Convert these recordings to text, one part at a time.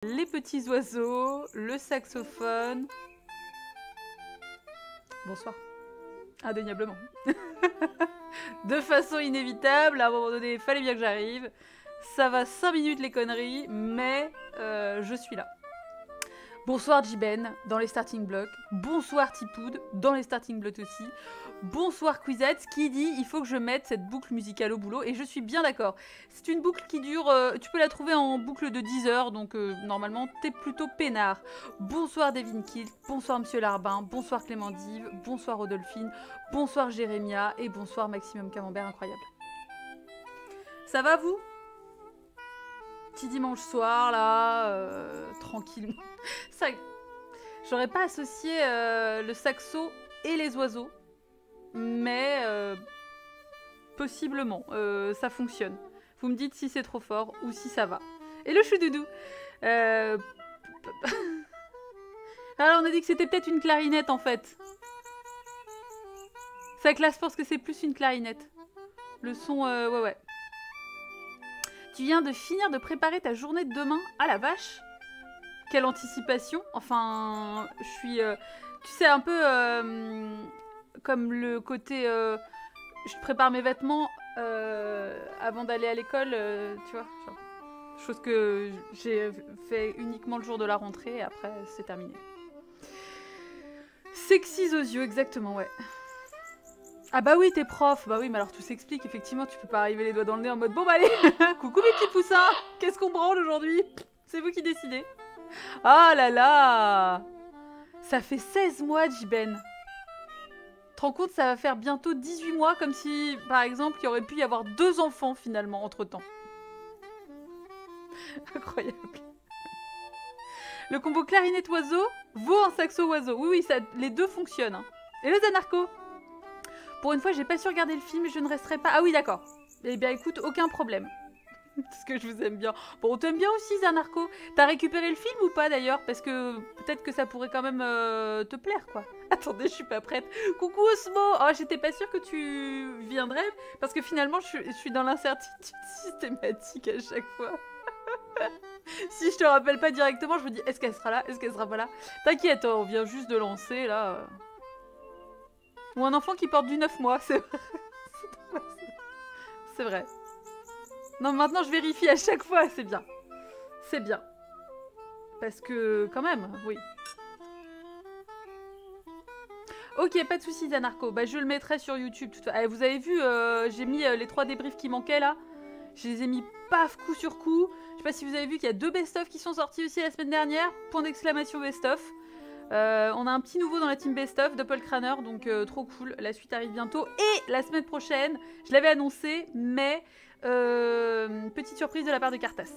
Les petits oiseaux, le saxophone. Bonsoir. Indéniablement. De façon inévitable, à un moment donné, il fallait bien que j'arrive. Ça va 5 minutes les conneries, mais je suis là. Bonsoir Jiben, dans les starting blocks. Bonsoir Tipoud, dans les starting blocks aussi. Bonsoir Quizette, qui dit il faut que je mette cette boucle musicale au boulot, et je suis bien d'accord. C'est une boucle qui dure, tu peux la trouver en boucle de 10 heures, donc normalement t'es plutôt peinard. Bonsoir Devin Kill, bonsoir Monsieur Larbin, bonsoir Clément Dive, bonsoir Rodolphine, bonsoir Jérémia, et bonsoir Maximum Camembert, incroyable. Ça va vous? Petit dimanche soir, là, tranquillement. Ça, j'aurais pas associé le saxo et les oiseaux, mais possiblement, ça fonctionne. Vous me dites si c'est trop fort ou si ça va. Et le choudoudou. Alors on a dit que c'était peut-être une clarinette en fait. Sa classe pense que c'est plus une clarinette. Le son, ouais. Tu viens de finir de préparer ta journée de demain? Ah la vache! Quelle anticipation! Enfin, je suis... tu sais, un peu comme le côté... je prépare mes vêtements avant d'aller à l'école, tu vois. Genre, chose que j'ai fait uniquement le jour de la rentrée, et après, c'est terminé. Sexy aux yeux, exactement, ouais. Ah bah oui, t'es prof. Bah oui, mais alors tout s'explique, effectivement, tu peux pas arriver les doigts dans le nez en mode « Bon bah allez, coucou mes petits poussins, qu'est-ce qu'on branle aujourd'hui? C'est vous qui décidez. » Oh là là! Ça fait 16 mois, Jiben. Tu te rends compte, ça va faire bientôt 18 mois, comme si, par exemple, il y aurait pu y avoir 2 enfants, finalement, entre-temps. Incroyable. Le combo clarinette-oiseau vaut un saxo-oiseau. Oui, oui, ça, les deux fonctionnent. Hein. Et le Zanarco? Pour une fois, j'ai pas su regarder le film et je ne resterai pas... Ah oui, d'accord. Eh bien, écoute, aucun problème. Parce que je vous aime bien. Bon, on t'aime bien aussi, Zanarco. T'as récupéré le film ou pas, d'ailleurs? Parce que peut-être que ça pourrait quand même te plaire, quoi. Attendez, je suis pas prête. Coucou, Osmo. Oh, j'étais pas sûre que tu viendrais. Parce que finalement, je suis dans l'incertitude systématique à chaque fois. Si je te rappelle pas directement, je me dis, est-ce qu'elle sera là? Est-ce qu'elle sera pas là? T'inquiète, on vient juste de lancer, là. Ou un enfant qui porte du 9 mois, c'est vrai. C'est vrai. Non, maintenant je vérifie à chaque fois, c'est bien. C'est bien. Parce que, quand même, oui. Ok, pas de soucis, Zanarco. Bah, je le mettrai sur YouTube. Vous avez vu, j'ai mis les 3 débriefs qui manquaient, là. Je les ai mis paf, coup sur coup. Je sais pas si vous avez vu qu'il y a 2 best-of qui sont sortis aussi la semaine dernière. Point d'exclamation best-of. On a un petit nouveau dans la team best-of, Doppelcraner, donc trop cool. La suite arrive bientôt. Et la semaine prochaine, je l'avais annoncé, mais petite surprise de la part de Cartas.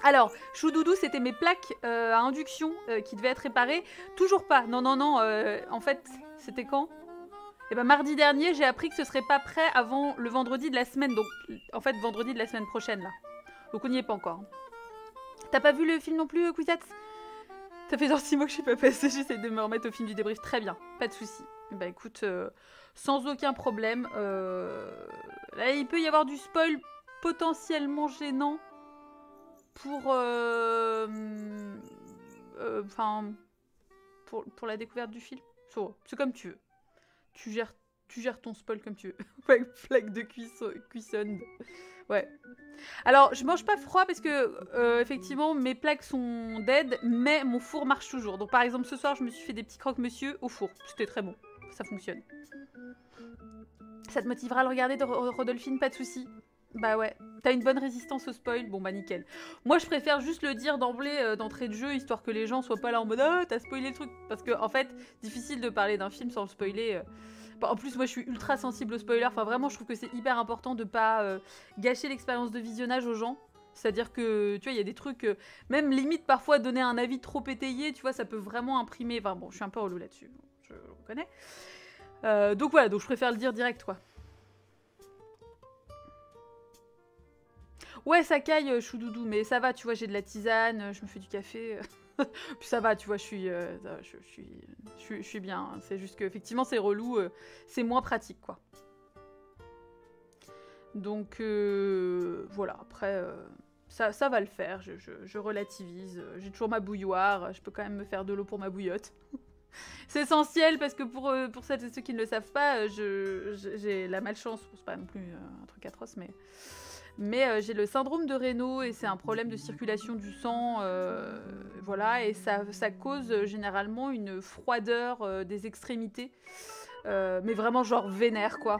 Alors, Choudoudou, c'était mes plaques à induction qui devaient être réparées. Toujours pas. Non. En fait, c'était quand? Eh ben, mardi dernier, j'ai appris que ce serait pas prêt avant le vendredi de la semaine. Donc, en fait, vendredi de la semaine prochaine, là. Donc, on n'y est pas encore. T'as pas vu le film non plus, Quizette? Ça fait genre 6 mois que je suis pas passée, j'essaie de me remettre au film du débrief. Très bien, pas de soucis. Bah écoute, sans aucun problème. Là, il peut y avoir du spoil potentiellement gênant pour... Enfin... pour la découverte du film. C'est comme tu veux. Tu gères ton spoil comme tu veux. Avec plaque de cuisson. Ouais. Alors, je mange pas froid parce que, effectivement, mes plaques sont dead, mais mon four marche toujours. Donc, par exemple, ce soir, je me suis fait des petits croque-monsieur au four. C'était très bon. Ça fonctionne. Ça te motivera à le regarder, Rodolphine, pas de soucis. Bah ouais. T'as une bonne résistance au spoil? Bon, bah nickel. Moi, je préfère juste le dire d'emblée, d'entrée de jeu, histoire que les gens soient pas là en mode « Ah, t'as spoilé le truc !» Parce que, en fait, difficile de parler d'un film sans le spoiler... En plus, moi, je suis ultra sensible aux spoilers. Enfin, vraiment, je trouve que c'est hyper important de pas gâcher l'expérience de visionnage aux gens. C'est-à-dire que, tu vois, il y a des trucs... même limite, parfois, donner un avis trop étayé, tu vois, ça peut vraiment imprimer... Enfin, bon, je suis un peu relou là-dessus. Je le reconnais. Donc, voilà. Donc, je préfère le dire direct, quoi. Ouais, ça caille, choudoudou. Mais ça va, tu vois, j'ai de la tisane, je me fais du café... Puis ça va, tu vois, je suis bien. C'est juste qu'effectivement, c'est relou, c'est moins pratique, quoi. Donc, voilà, après... ça va le faire, je relativise. J'ai toujours ma bouilloire, je peux quand même me faire de l'eau pour ma bouillotte. C'est essentiel parce que pour celles et ceux qui ne le savent pas, j'ai la malchance, c'est pas non plus un truc atroce, mais j'ai le syndrome de Raynaud et c'est un problème de circulation du sang, voilà, et ça cause généralement une froideur des extrémités, mais vraiment genre vénère quoi.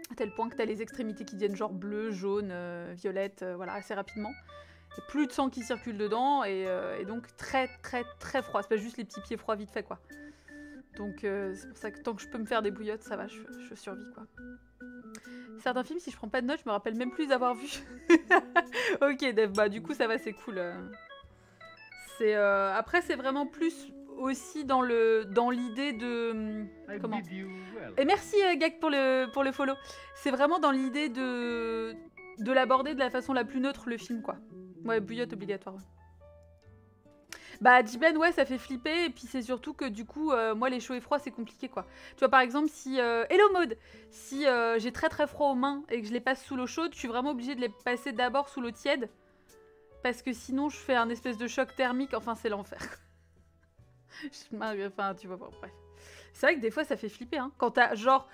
À tel point que t'as les extrémités qui deviennent genre bleues, jaunes, violettes, voilà, assez rapidement. Et plus de sang qui circule dedans, et donc très très très froid. C'est pas juste les petits pieds froids vite fait, quoi. Donc c'est pour ça que tant que je peux me faire des bouillottes, ça va, je survis, quoi. Certains films, si je prends pas de notes, je me rappelle même plus les avoir vus. Ok, Dev, bah du coup ça va, c'est cool. Après, c'est vraiment plus aussi dans l'idée de... comment ? Et merci Gag pour le follow. C'est vraiment dans l'idée de l'aborder de la façon la plus neutre, le film, quoi. Ouais, bouillotte obligatoire. Ouais. Bah, Jiben, ouais, ça fait flipper, et puis c'est surtout que du coup, moi, les chauds et froids, c'est compliqué, quoi. Tu vois, par exemple, si... Hello Maud. Si j'ai très très froid aux mains et que je les passe sous l'eau chaude, je suis vraiment obligée de les passer d'abord sous l'eau tiède, parce que sinon, je fais un espèce de choc thermique, enfin, c'est l'enfer. Enfin, tu vois, bon, bref. C'est vrai que des fois, ça fait flipper, hein. Quand t'as, genre...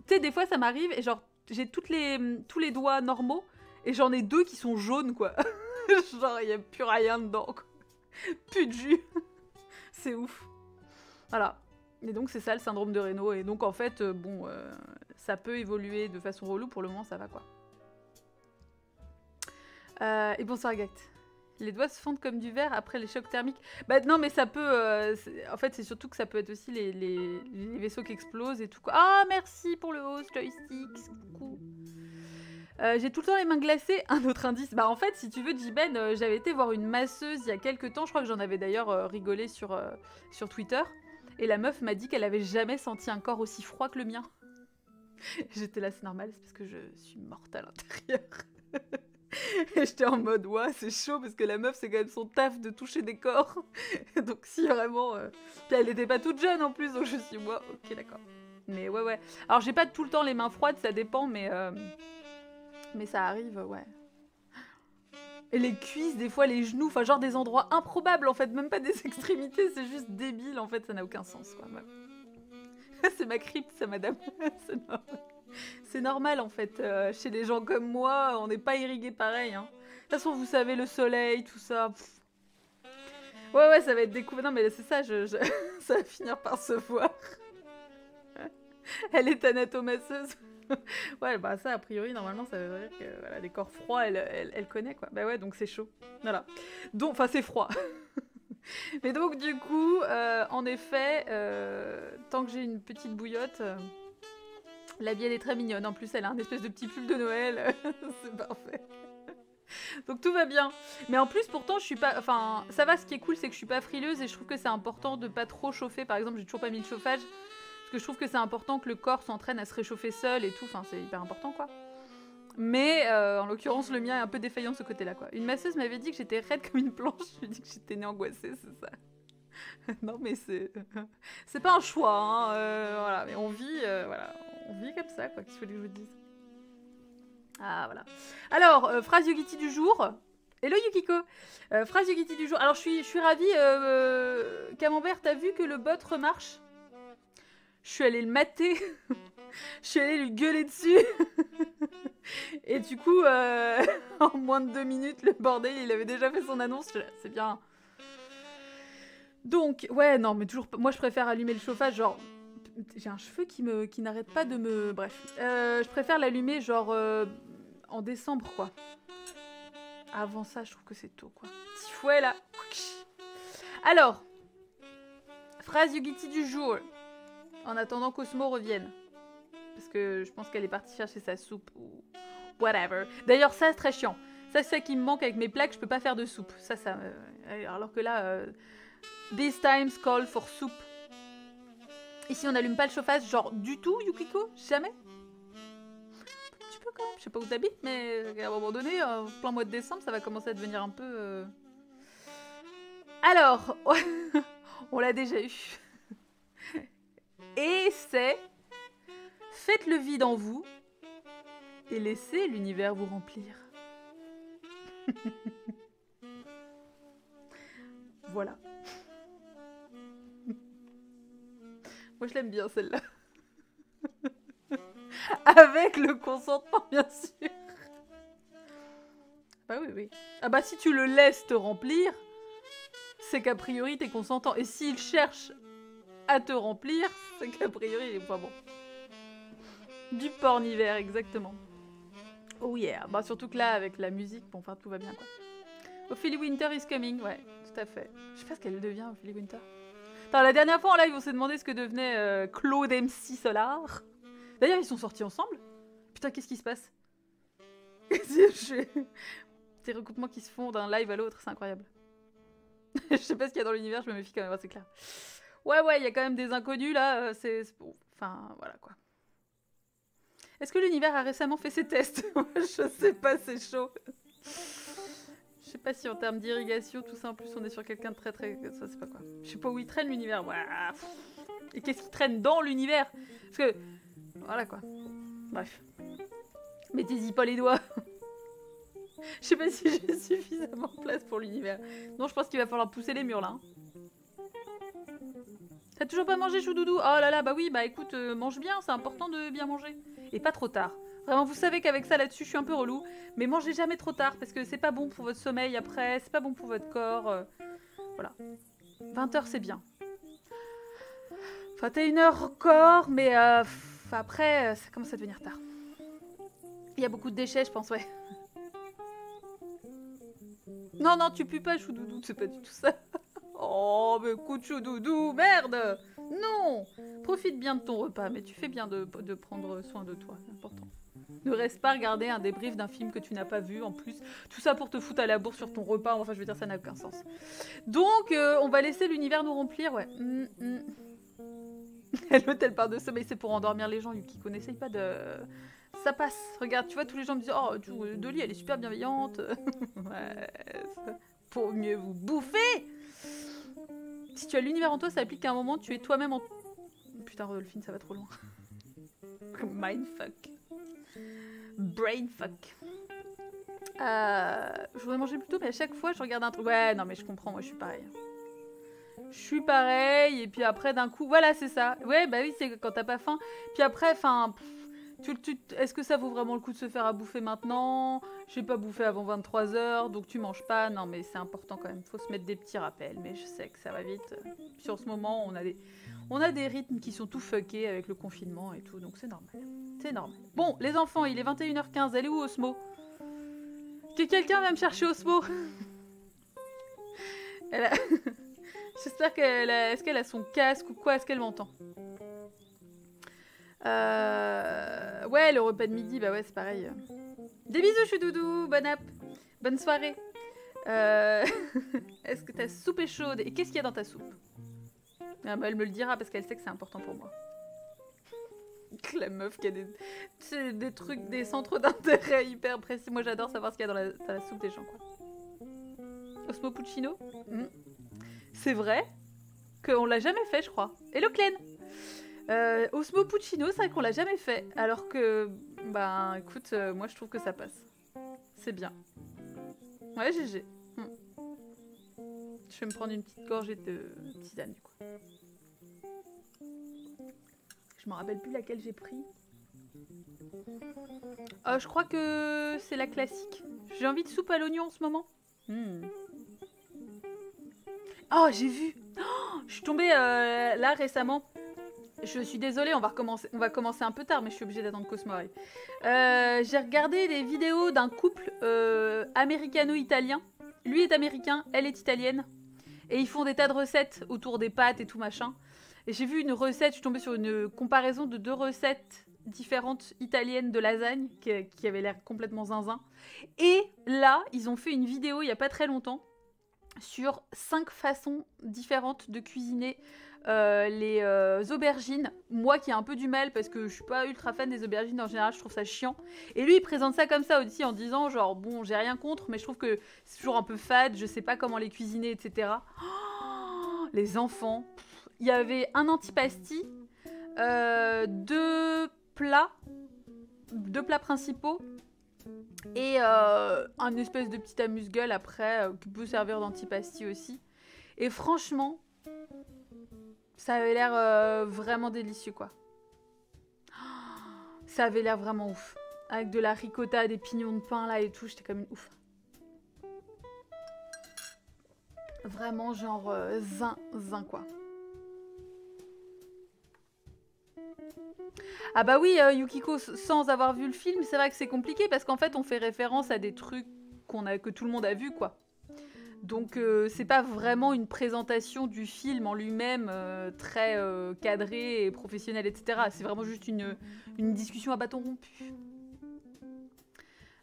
Tu sais, des fois, ça m'arrive, et genre, j'ai tous les doigts normaux, et j'en ai 2 qui sont jaunes, quoi. Genre, il n'y a plus rien dedans, quoi. Plus de jus. C'est ouf. Voilà. Et donc, c'est ça, le syndrome de Raynaud. Et donc, en fait, bon, ça peut évoluer de façon relou. Pour le moment, ça va, quoi. Et bonsoir, Gact. Les doigts se fondent comme du verre après les chocs thermiques. Bah non, mais ça peut... en fait, c'est surtout que ça peut être aussi les vaisseaux qui explosent et tout. Ah, merci pour le host, joystick. Coucou. J'ai tout le temps les mains glacées. Un autre indice. Bah en fait, si tu veux, Jiben, j'avais été voir une masseuse il y a quelques temps. Je crois que j'en avais d'ailleurs rigolé sur Twitter. Et la meuf m'a dit qu'elle avait jamais senti un corps aussi froid que le mien. J'étais là, c'est normal, c'est parce que je suis morte à l'intérieur. Et j'étais en mode, ouais, c'est chaud parce que la meuf, c'est quand même son taf de toucher des corps. Donc, si vraiment. Puis elle était pas toute jeune en plus, donc je suis, moi, ok, d'accord. Mais ouais. Alors, j'ai pas tout le temps les mains froides, ça dépend, mais ça arrive, ouais. Et les cuisses, des fois, les genoux, enfin, genre des endroits improbables en fait, même pas des extrémités, c'est juste débile en fait, ça n'a aucun sens, quoi. Ouais. C'est ma crypte, ça, madame. C'est normal en fait, chez des gens comme moi, on n'est pas irrigué pareil. Hein. De toute façon, vous savez, le soleil, tout ça. Pff. Ouais, ça va être découvert. Non, mais c'est ça, ça va finir par se voir. Elle est anatomasseuse. Ouais, bah ça, a priori, normalement, ça veut dire que voilà, les corps froids, elle connaît, quoi. Bah ouais, donc c'est chaud. Voilà. Donc, enfin, c'est froid. Mais donc, du coup, en effet, tant que j'ai une petite bouillotte... La vie, elle est très mignonne. En plus, elle a un espèce de petit pull de Noël. C'est parfait. Donc tout va bien. Mais en plus, pourtant, je suis pas... Enfin, ça va, ce qui est cool, c'est que je suis pas frileuse et je trouve que c'est important de pas trop chauffer. Par exemple, j'ai toujours pas mis le chauffage. Parce que je trouve que c'est important que le corps s'entraîne à se réchauffer seul et tout. Enfin, c'est hyper important, quoi. Mais, en l'occurrence, le mien est un peu défaillant de ce côté-là, quoi. Une masseuse m'avait dit que j'étais raide comme une planche. Je lui ai dit que j'étais née angoissée, c'est ça. Non, mais c'est pas un choix, hein. Voilà, mais on vit, voilà. On vit comme ça, quoi, qu'il faut que je vous dise. Ah, voilà. Alors, phrase Yogiti du jour. Hello Yukiko. Phrase Yogiti du jour. Alors, je suis ravie. Camembert, t'as vu que le bot remarche? Je suis allée le mater. Je suis allée lui gueuler dessus. Et du coup, en moins de 2 minutes, le bordel, il avait déjà fait son annonce. C'est bien. Donc, ouais, non, mais toujours... Moi, je préfère allumer le chauffage, genre... J'ai un cheveu qui n'arrête pas de me... Bref. Je préfère l'allumer genre en décembre, quoi. Avant ça, je trouve que c'est tôt, quoi. Petit fouet, là. Alors. Phrase Yugiti du jour. En attendant qu'Osmo revienne. Parce que je pense qu'elle est partie chercher sa soupe ou... Whatever. D'ailleurs, ça, c'est très chiant. Ça, c'est ça qui me manque avec mes plaques. Je peux pas faire de soupe. Ça... Alors que là... These times call for soup. Ici, on n'allume pas le chauffage, genre du tout, Yukiko? Jamais? Un petit peu quand même, je sais pas où t'habites, mais à un moment donné, plein mois de décembre, ça va commencer à devenir un peu... Alors, on l'a déjà eu. Et c'est... Faites le vide en vous et laissez l'univers vous remplir. Voilà. Moi, je l'aime bien, celle-là. Avec le consentement, bien sûr. Bah oui, oui. Ah bah si tu le laisses te remplir, c'est qu'a priori t'es consentant. Et s'il cherche à te remplir, c'est qu'a priori il est pas bon. Du porn hiver, exactement. Oh yeah. Bah surtout que là, avec la musique, bon, enfin tout va bien quoi. Ophélie Winter is coming, ouais, tout à fait. Je sais pas ce qu'elle devient, Ophélie Winter. Attends, la dernière fois en live, on s'est demandé ce que devenait Claude MC Solar. D'ailleurs, ils sont sortis ensemble. Putain, qu'est-ce qui se passe? Des recoupements qui se font d'un live à l'autre, c'est incroyable. Je sais pas ce qu'il y a dans l'univers, je me méfie quand même, c'est clair. Ouais, il y a quand même des inconnus là, c'est bon. Enfin, voilà quoi. Est-ce que l'univers a récemment fait ses tests? Je sais pas, c'est chaud. Je sais pas si en termes d'irrigation, tout ça, en plus, on est sur quelqu'un de très. Ça, c'est pas quoi. Je sais pas où il traîne l'univers. Et qu'est-ce qui traîne dans l'univers? Parce que. Voilà quoi. Bref. Mettez-y pas les doigts. Je sais pas si j'ai suffisamment de place pour l'univers. Non, je pense qu'il va falloir pousser les murs là. Hein. T'as toujours pas mangé, Choudoudou? Oh là là, bah oui, bah écoute, mange bien, c'est important de bien manger. Et pas trop tard. Vraiment, vous savez qu'avec ça là-dessus, je suis un peu relou. Mais mangez jamais trop tard parce que c'est pas bon pour votre sommeil après, c'est pas bon pour votre corps. Voilà. 20h, c'est bien. 21h corps, mais après, ça commence à devenir tard. Il y a beaucoup de déchets, je pense, ouais. Non, non, tu pues pas, Choudoudou, c'est pas du tout ça. Oh, mais écoute, Choudoudou, merde! Non! Profite bien de ton repas, mais tu fais bien de prendre soin de toi, c'est important. Ne reste pas regarder un débrief d'un film que tu n'as pas vu, en plus. Tout ça pour te foutre à la bourre sur ton repas, enfin, je veux dire, ça n'a aucun sens. Donc, on va laisser l'univers nous remplir, ouais. L'hôtel part de sommeil, c'est pour endormir les gens, Yukiko, n'essaye pas de... Ça passe, regarde, tu vois, tous les gens me disent « Oh, Dolly, elle est super bienveillante. » Ouais, pour mieux vous bouffer. Si tu as l'univers en toi, ça implique qu'à un moment, tu es toi-même en... Putain, Rodolphine, ça va trop loin. Mindfuck. Brainfuck. Je voudrais manger plus tôt, mais à chaque fois, je regarde un truc... Ouais, non, mais je comprends, moi, je suis pareil. Je suis pareil, et puis après, d'un coup... Voilà, c'est ça. Ouais, bah oui, c'est quand t'as pas faim. Puis après, enfin... Est-ce que ça vaut vraiment le coup de se faire à bouffer maintenant? J'ai pas bouffé avant 23h, donc tu manges pas. Non, mais c'est important quand même. Faut se mettre des petits rappels, mais je sais que ça va vite. Puis en ce moment, on a des rythmes qui sont tout fuckés avec le confinement et tout, donc c'est normal. C'est normal. Bon, les enfants, il est 21h15. Elle est où, Osmo? Que quelqu'un va me chercher Osmo? J'espère qu'elle a... Est-ce qu'elle a son casque ou quoi? Est-ce qu'elle m'entend? Ouais, le repas de midi, bah ouais, c'est pareil. Des bisous, Choudoudou, bonne app, bonne soirée. Est-ce que ta soupe est chaude? Et qu'est-ce qu'il y a dans ta soupe? Ah bah, elle me le dira parce qu'elle sait que c'est important pour moi. La meuf qui a des trucs, des centres d'intérêt hyper précis. Moi, j'adore savoir ce qu'il y a dans la soupe des gens, quoi. Osmo Puccino? C'est vrai qu'on l'a jamais fait, je crois. Hello, Clène! Osmo Puccino, c'est vrai qu'on l'a jamais fait. Alors que, bah écoute, moi je trouve que ça passe. C'est bien. Ouais, GG. Je vais me prendre une petite gorgée de tisane du coup. Je me rappelle plus laquelle j'ai pris. Je crois que c'est la classique. J'ai envie de soupe à l'oignon en ce moment. Oh, j'ai vu. Oh, je suis tombée là récemment. Je suis désolée, on va commencer un peu tard, mais je suis obligée d'attendre Cosmo arrive. J'ai regardé des vidéos d'un couple américano-italien. Lui est américain, elle est italienne. Et ils font des tas de recettes autour des pâtes et tout machin. Et j'ai vu une recette, je suis tombée sur une comparaison de 2 recettes différentes italiennes de lasagne, qui avait l'air complètement zinzin. Et là, ils ont fait une vidéo il n'y a pas très longtemps sur 5 façons différentes de cuisiner les aubergines. Moi qui ai un peu du mal parce que je suis pas ultra fan des aubergines en général, je trouve ça chiant. Et lui il présente ça comme ça aussi en disant genre bon j'ai rien contre mais je trouve que c'est toujours un peu fade, je sais pas comment les cuisiner etc. Oh, les enfants. Il y avait un antipasti, 2 plats principaux Et un espèce de petit amuse-gueule après, qui peut servir d'antipasti aussi. Et franchement, ça avait l'air vraiment délicieux, quoi. Ça avait l'air vraiment ouf. Avec de la ricotta, des pignons de pain là et tout, j'étais comme une ouf. Vraiment genre zin quoi. Ah bah oui, Yukiko, sans avoir vu le film, c'est vrai que c'est compliqué parce qu'en fait on fait référence à des trucs que tout le monde a vu quoi. Donc c'est pas vraiment une présentation du film en lui-même très cadrée et professionnelle, etc. C'est vraiment juste une discussion à bâton rompu.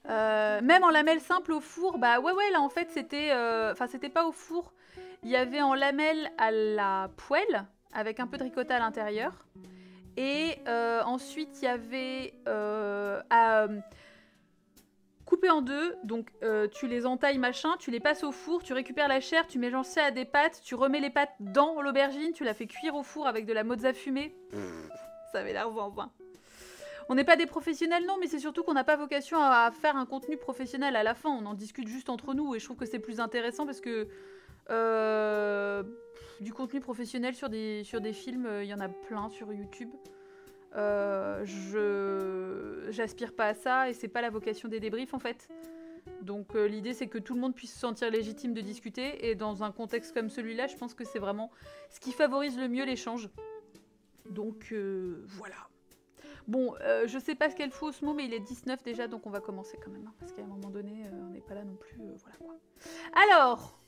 Même en lamelle simple au four, bah ouais, là en fait c'était... Enfin c'était pas au four, il y avait en lamelle à la poêle, avec un peu de ricotta à l'intérieur. Et ensuite il y avait à couper en deux, donc tu les entailles machin, tu les passes au four, tu récupères la chair, tu mélanges ça à des pâtes, tu remets les pâtes dans l'aubergine, tu la fais cuire au four avec de la mozza fumée. Ça avait l'air zinzin. On n'est pas des professionnels, non, mais c'est surtout qu'on n'a pas vocation à faire un contenu professionnel à la fin. On en discute juste entre nous et je trouve que c'est plus intéressant parce que du contenu professionnel sur des films, il y en a plein sur YouTube. J'aspire pas à ça et c'est pas la vocation des débriefs en fait. Donc l'idée c'est que tout le monde puisse se sentir légitime de discuter et dans un contexte comme celui-là, je pense que c'est vraiment ce qui favorise le mieux l'échange. Donc voilà. Bon, je sais pas ce qu'elle fout Osmo, mais il est 19 déjà, donc on va commencer quand même. Hein, parce qu'à un moment donné, on n'est pas là non plus. Voilà quoi. Alors,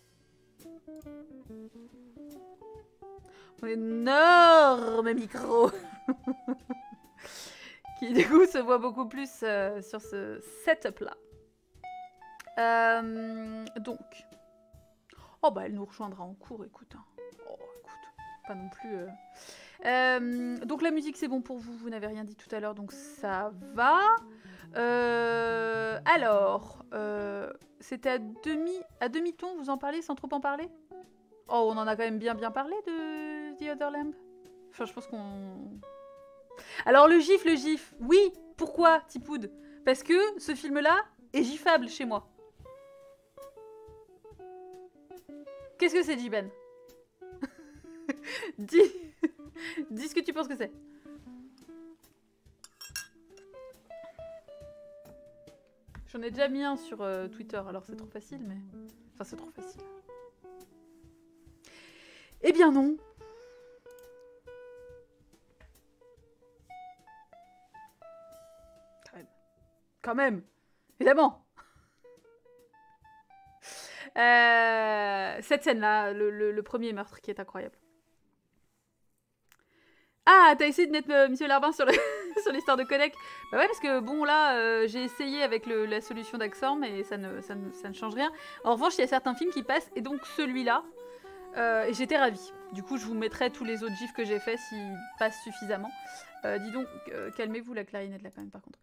mon énorme micro qui du coup se voit beaucoup plus sur ce setup-là. Donc, oh bah elle nous rejoindra en cours, écoute. Hein. Oh, écoute, pas non plus... donc la musique c'est bon pour vous, vous n'avez rien dit tout à l'heure donc ça va. Alors, c'était à demi-ton, vous en parlez sans trop en parler? Oh, on en a quand même bien parlé de The Other Lamb. Enfin, je pense qu'on... Alors le gif, oui, pourquoi Tipoud? Parce que ce film-là est gifable chez moi. Qu'est-ce que c'est, Jiben? Dis ce que tu penses que c'est. J'en ai déjà mis un sur Twitter, alors c'est trop facile, mais... Enfin, c'est trop facile. Eh bien non. Quand même. Évidemment. Cette scène-là, le premier meurtre qui est incroyable. Ah, t'as essayé de mettre Monsieur Larbin sur l'histoire de Codec. Bah ouais, parce que bon, là, j'ai essayé avec la solution d'Axor, mais ça ne change rien. En revanche, il y a certains films qui passent, et donc celui-là, et j'étais ravie. Du coup, je vous mettrai tous les autres gifs que j'ai faits s'ils passent suffisamment. Dis donc, calmez-vous la clarinette là quand même, par contre.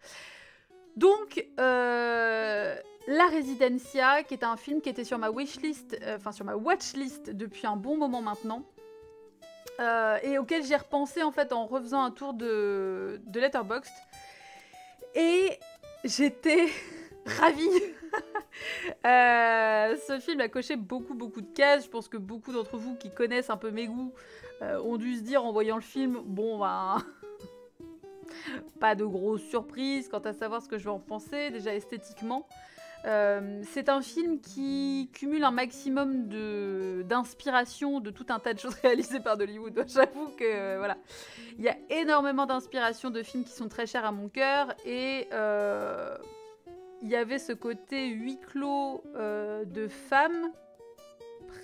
Donc, La Residencia, qui est un film qui était sur ma wishlist, enfin sur ma watchlist depuis un bon moment maintenant. Et auquel j'ai repensé en fait en refaisant un tour de Letterboxd et j'étais ravie. Ce film a coché beaucoup de cases. Je pense que beaucoup d'entre vous qui connaissent un peu mes goûts ont dû se dire en voyant le film, bon ben pas de grosse surprise quant à savoir ce que je vais en penser déjà esthétiquement. C'est un film qui cumule un maximum d'inspiration de tout un tas de choses réalisées par Hollywood. J'avoue que voilà, il y a énormément d'inspiration de films qui sont très chers à mon cœur et il y avait ce côté huis clos de femmes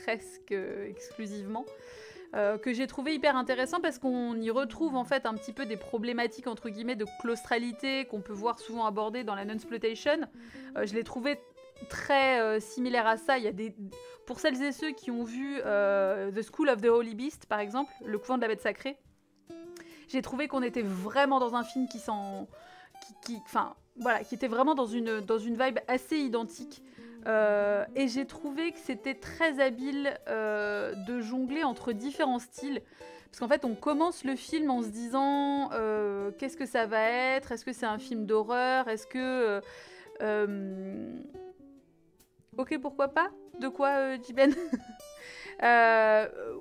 presque exclusivement que j'ai trouvé hyper intéressant parce qu'on y retrouve en fait un petit peu des problématiques entre guillemets de claustralité qu'on peut voir souvent abordées dans la nunsploitation. Je l'ai trouvé très similaire à ça. Il y a pour celles et ceux qui ont vu The School of the Holy Beast par exemple, le couvent de la bête sacrée, j'ai trouvé qu'on était vraiment dans un film qui était vraiment dans une vibe assez identique. Et j'ai trouvé que c'était très habile de jongler entre différents styles. Parce qu'en fait, on commence le film en se disant qu'est-ce que ça va être? Est-ce que c'est un film d'horreur? Est-ce que Ok, pourquoi pas? De quoi, Jiben?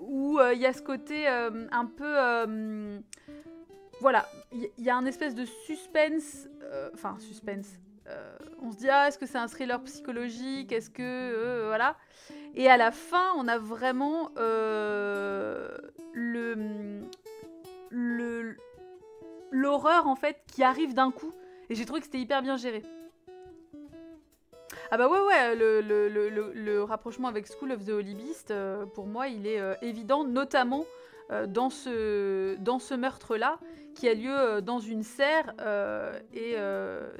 Où il y a ce côté un peu... voilà, il y a un espèce de suspense... Enfin, suspense. On se dit, ah, est-ce que c'est un thriller psychologique? Est-ce que... voilà. Et à la fin, on a vraiment l'horreur, en fait, qui arrive d'un coup. Et j'ai trouvé que c'était hyper bien géré. Ah bah ouais, le rapprochement avec School of the Holy Beast, pour moi, il est évident, notamment dans ce meurtre-là, qui a lieu dans une serre,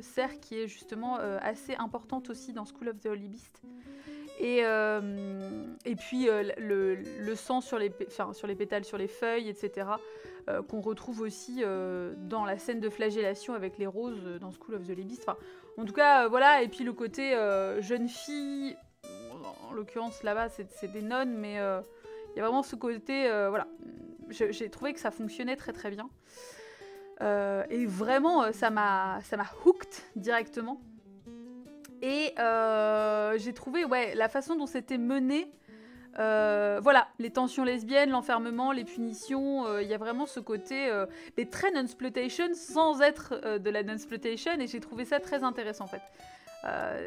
serre qui est justement assez importante aussi dans School of the Holy Beast. Et puis le sang sur les pétales, sur les feuilles, etc., qu'on retrouve aussi dans la scène de flagellation avec les roses dans School of the Holy Beast. Enfin, en tout cas, voilà. Et puis le côté jeune fille, en l'occurrence là-bas, c'est des nonnes, mais il y a vraiment ce côté, voilà. J'ai trouvé que ça fonctionnait très très bien. Et vraiment, ça m'a hooked directement. Et j'ai trouvé, ouais, la façon dont c'était mené, voilà, les tensions lesbiennes, l'enfermement, les punitions, il y a vraiment ce côté mais très non-sploitation sans être de la non-sploitation, et j'ai trouvé ça très intéressant en fait.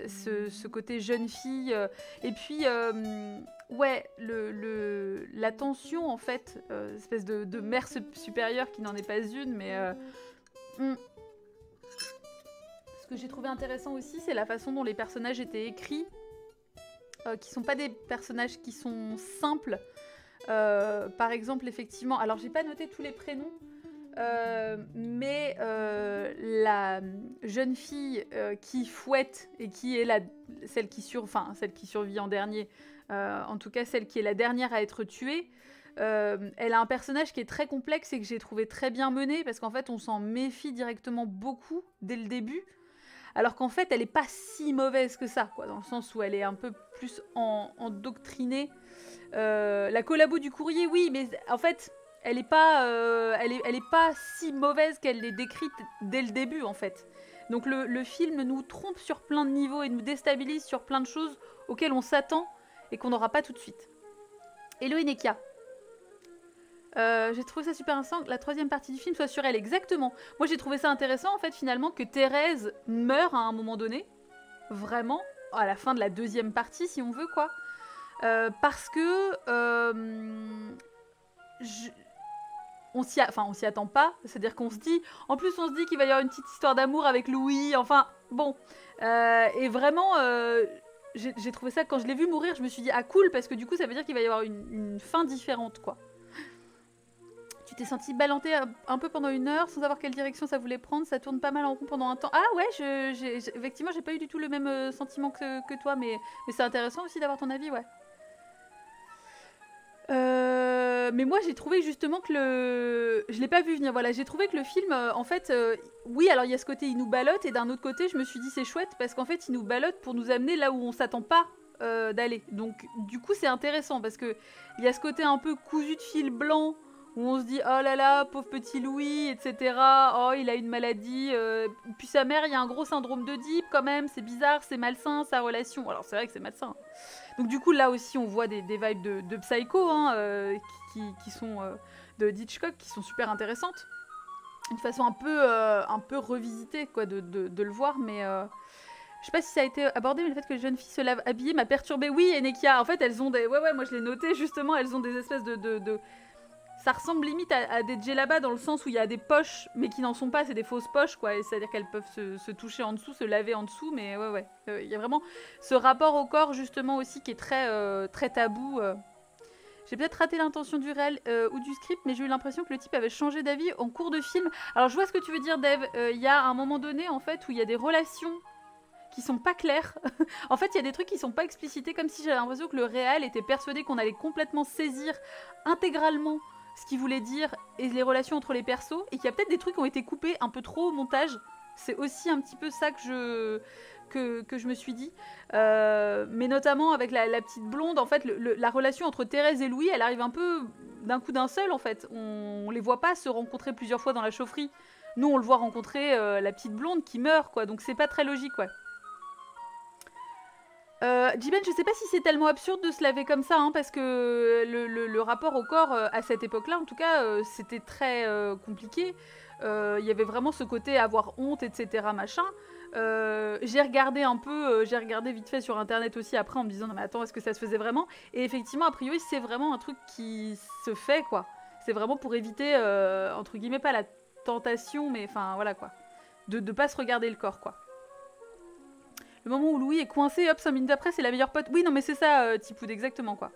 Ce côté jeune fille, et puis ouais, la tension en fait, espèce de mère supérieure qui n'en est pas une, mais ce que j'ai trouvé intéressant aussi, c'est la façon dont les personnages étaient écrits, qui sont pas des personnages qui sont simples. Par exemple, effectivement, alors j'ai pas noté tous les prénoms, mais la jeune fille qui fouette et qui est celle qui survit en dernier, en tout cas celle qui est la dernière à être tuée, elle a un personnage qui est très complexe et que j'ai trouvé très bien mené, parce qu'en fait on s'en méfie directement beaucoup dès le début. Alors qu'en fait, elle est pas si mauvaise que ça, quoi, dans le sens où elle est un peu plus endoctrinée. La collabo du courrier, oui, mais en fait, elle est pas si mauvaise qu'elle l'est décrite dès le début, en fait. Donc le film nous trompe sur plein de niveaux et nous déstabilise sur plein de choses auxquelles on s'attend et qu'on n'aura pas tout de suite. Hello Inekia. J'ai trouvé ça super intéressant que la troisième partie du film soit sur elle, exactement. Moi j'ai trouvé ça intéressant en fait finalement que Thérèse meure à un moment donné, vraiment, à la fin de la deuxième partie si on veut quoi. Parce que on s'y attend pas, c'est-à-dire qu'on se dit, en plus on se dit qu'il va y avoir une petite histoire d'amour avec Louis, enfin bon. Et vraiment, j'ai trouvé ça, quand je l'ai vu mourir, je me suis dit ah cool, parce que du coup ça veut dire qu'il va y avoir une fin différente quoi. Tu t'es senti ballantée un peu pendant 1 heure sans savoir quelle direction ça voulait prendre, ça tourne pas mal en rond pendant un temps. Ah ouais, effectivement j'ai pas eu du tout le même sentiment que toi, mais c'est intéressant aussi d'avoir ton avis, ouais. Mais moi j'ai trouvé justement que je l'ai pas vu venir, voilà, j'ai trouvé que le film, en fait, oui, alors il y a ce côté il nous ballotte, et d'un autre côté je me suis dit c'est chouette parce qu'en fait il nous ballotte pour nous amener là où on s'attend pas d'aller. Donc du coup c'est intéressant parce que il y a ce côté un peu cousu de fil blanc où on se dit oh là là, pauvre petit Louis, etc. Oh, il a une maladie. Puis sa mère, il y a un gros syndrome d'Oedipe quand même, c'est bizarre, c'est malsain sa relation. Alors c'est vrai que c'est malsain. Donc du coup là aussi on voit des vibes de Psycho hein, qui sont de Hitchcock, qui sont super intéressantes. Une façon un peu revisitée quoi, de le voir, mais je sais pas si ça a été abordé, mais le fait que les jeunes filles se lavent habillées m'a perturbée. Oui, Enekia, en fait elles ont des... Ouais, moi je l'ai noté justement, elles ont des espèces de... Ça ressemble limite à des djellabas dans le sens où il y a des poches, mais qui n'en sont pas, c'est des fausses poches, quoi. C'est-à-dire qu'elles peuvent se toucher en dessous, se laver en dessous, mais ouais. Il y a vraiment ce rapport au corps, justement, aussi, qui est très tabou. J'ai peut-être raté l'intention du réel ou du script, mais j'ai eu l'impression que le type avait changé d'avis en cours de film. Alors, je vois ce que tu veux dire, Dave. Il y a un moment donné, en fait, où il y a des relations qui sont pas claires. En fait, il y a des trucs qui sont pas explicités, comme si j'avais l'impression que le réel était persuadé qu'on allait complètement saisir intégralement ce qu'il voulait dire et les relations entre les persos, et qu'il y a peut-être des trucs qui ont été coupés un peu trop au montage. C'est aussi un petit peu ça que je me suis dit. Mais notamment avec la petite blonde, en fait, la relation entre Thérèse et Louis, elle arrive un peu d'un coup d'un seul, en fait. On les voit pas se rencontrer plusieurs fois dans la chaufferie. Nous, on le voit rencontrer la petite blonde qui meurt, quoi. Donc c'est pas très logique, ouais. Jiben, je sais pas si c'est tellement absurde de se laver comme ça, hein, parce que le rapport au corps, à cette époque-là, en tout cas, c'était très compliqué. Il y avait vraiment ce côté avoir honte, etc. machin. J'ai regardé un peu, j'ai regardé vite fait sur internet aussi après en me disant non mais attends, est-ce que ça se faisait vraiment? Et effectivement, a priori, c'est vraiment un truc qui se fait, quoi. C'est vraiment pour éviter, entre guillemets, pas la tentation, mais enfin voilà quoi. De pas se regarder le corps, quoi. Le moment où Louis est coincé, hop, 5 minutes après, c'est la meilleure pote. Oui, non, mais c'est ça, Tipoud, exactement, quoi.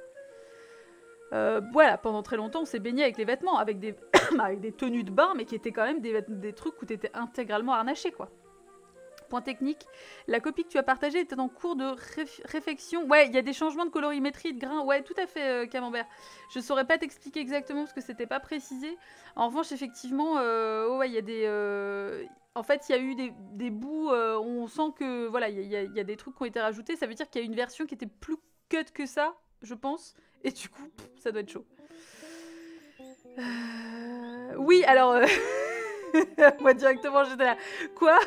Voilà, pendant très longtemps, on s'est baigné avec les vêtements, avec des, avec des tenues de bain, mais qui étaient quand même des trucs où t'étais intégralement harnaché, quoi. Point technique, la copie que tu as partagée était en cours de réflexion. Ouais, il y a des changements de colorimétrie, de grain. Ouais, tout à fait, Camembert. Je saurais pas t'expliquer exactement parce que c'était pas précisé. En revanche, effectivement, ouais, il y a des... En fait, il y a eu des bouts, on sent que, voilà, il y a des trucs qui ont été rajoutés. Ça veut dire qu'il y a une version qui était plus cut que ça, je pense. Et du coup, ça doit être chaud. Oui, alors... moi, directement, j'étais là. Quoi?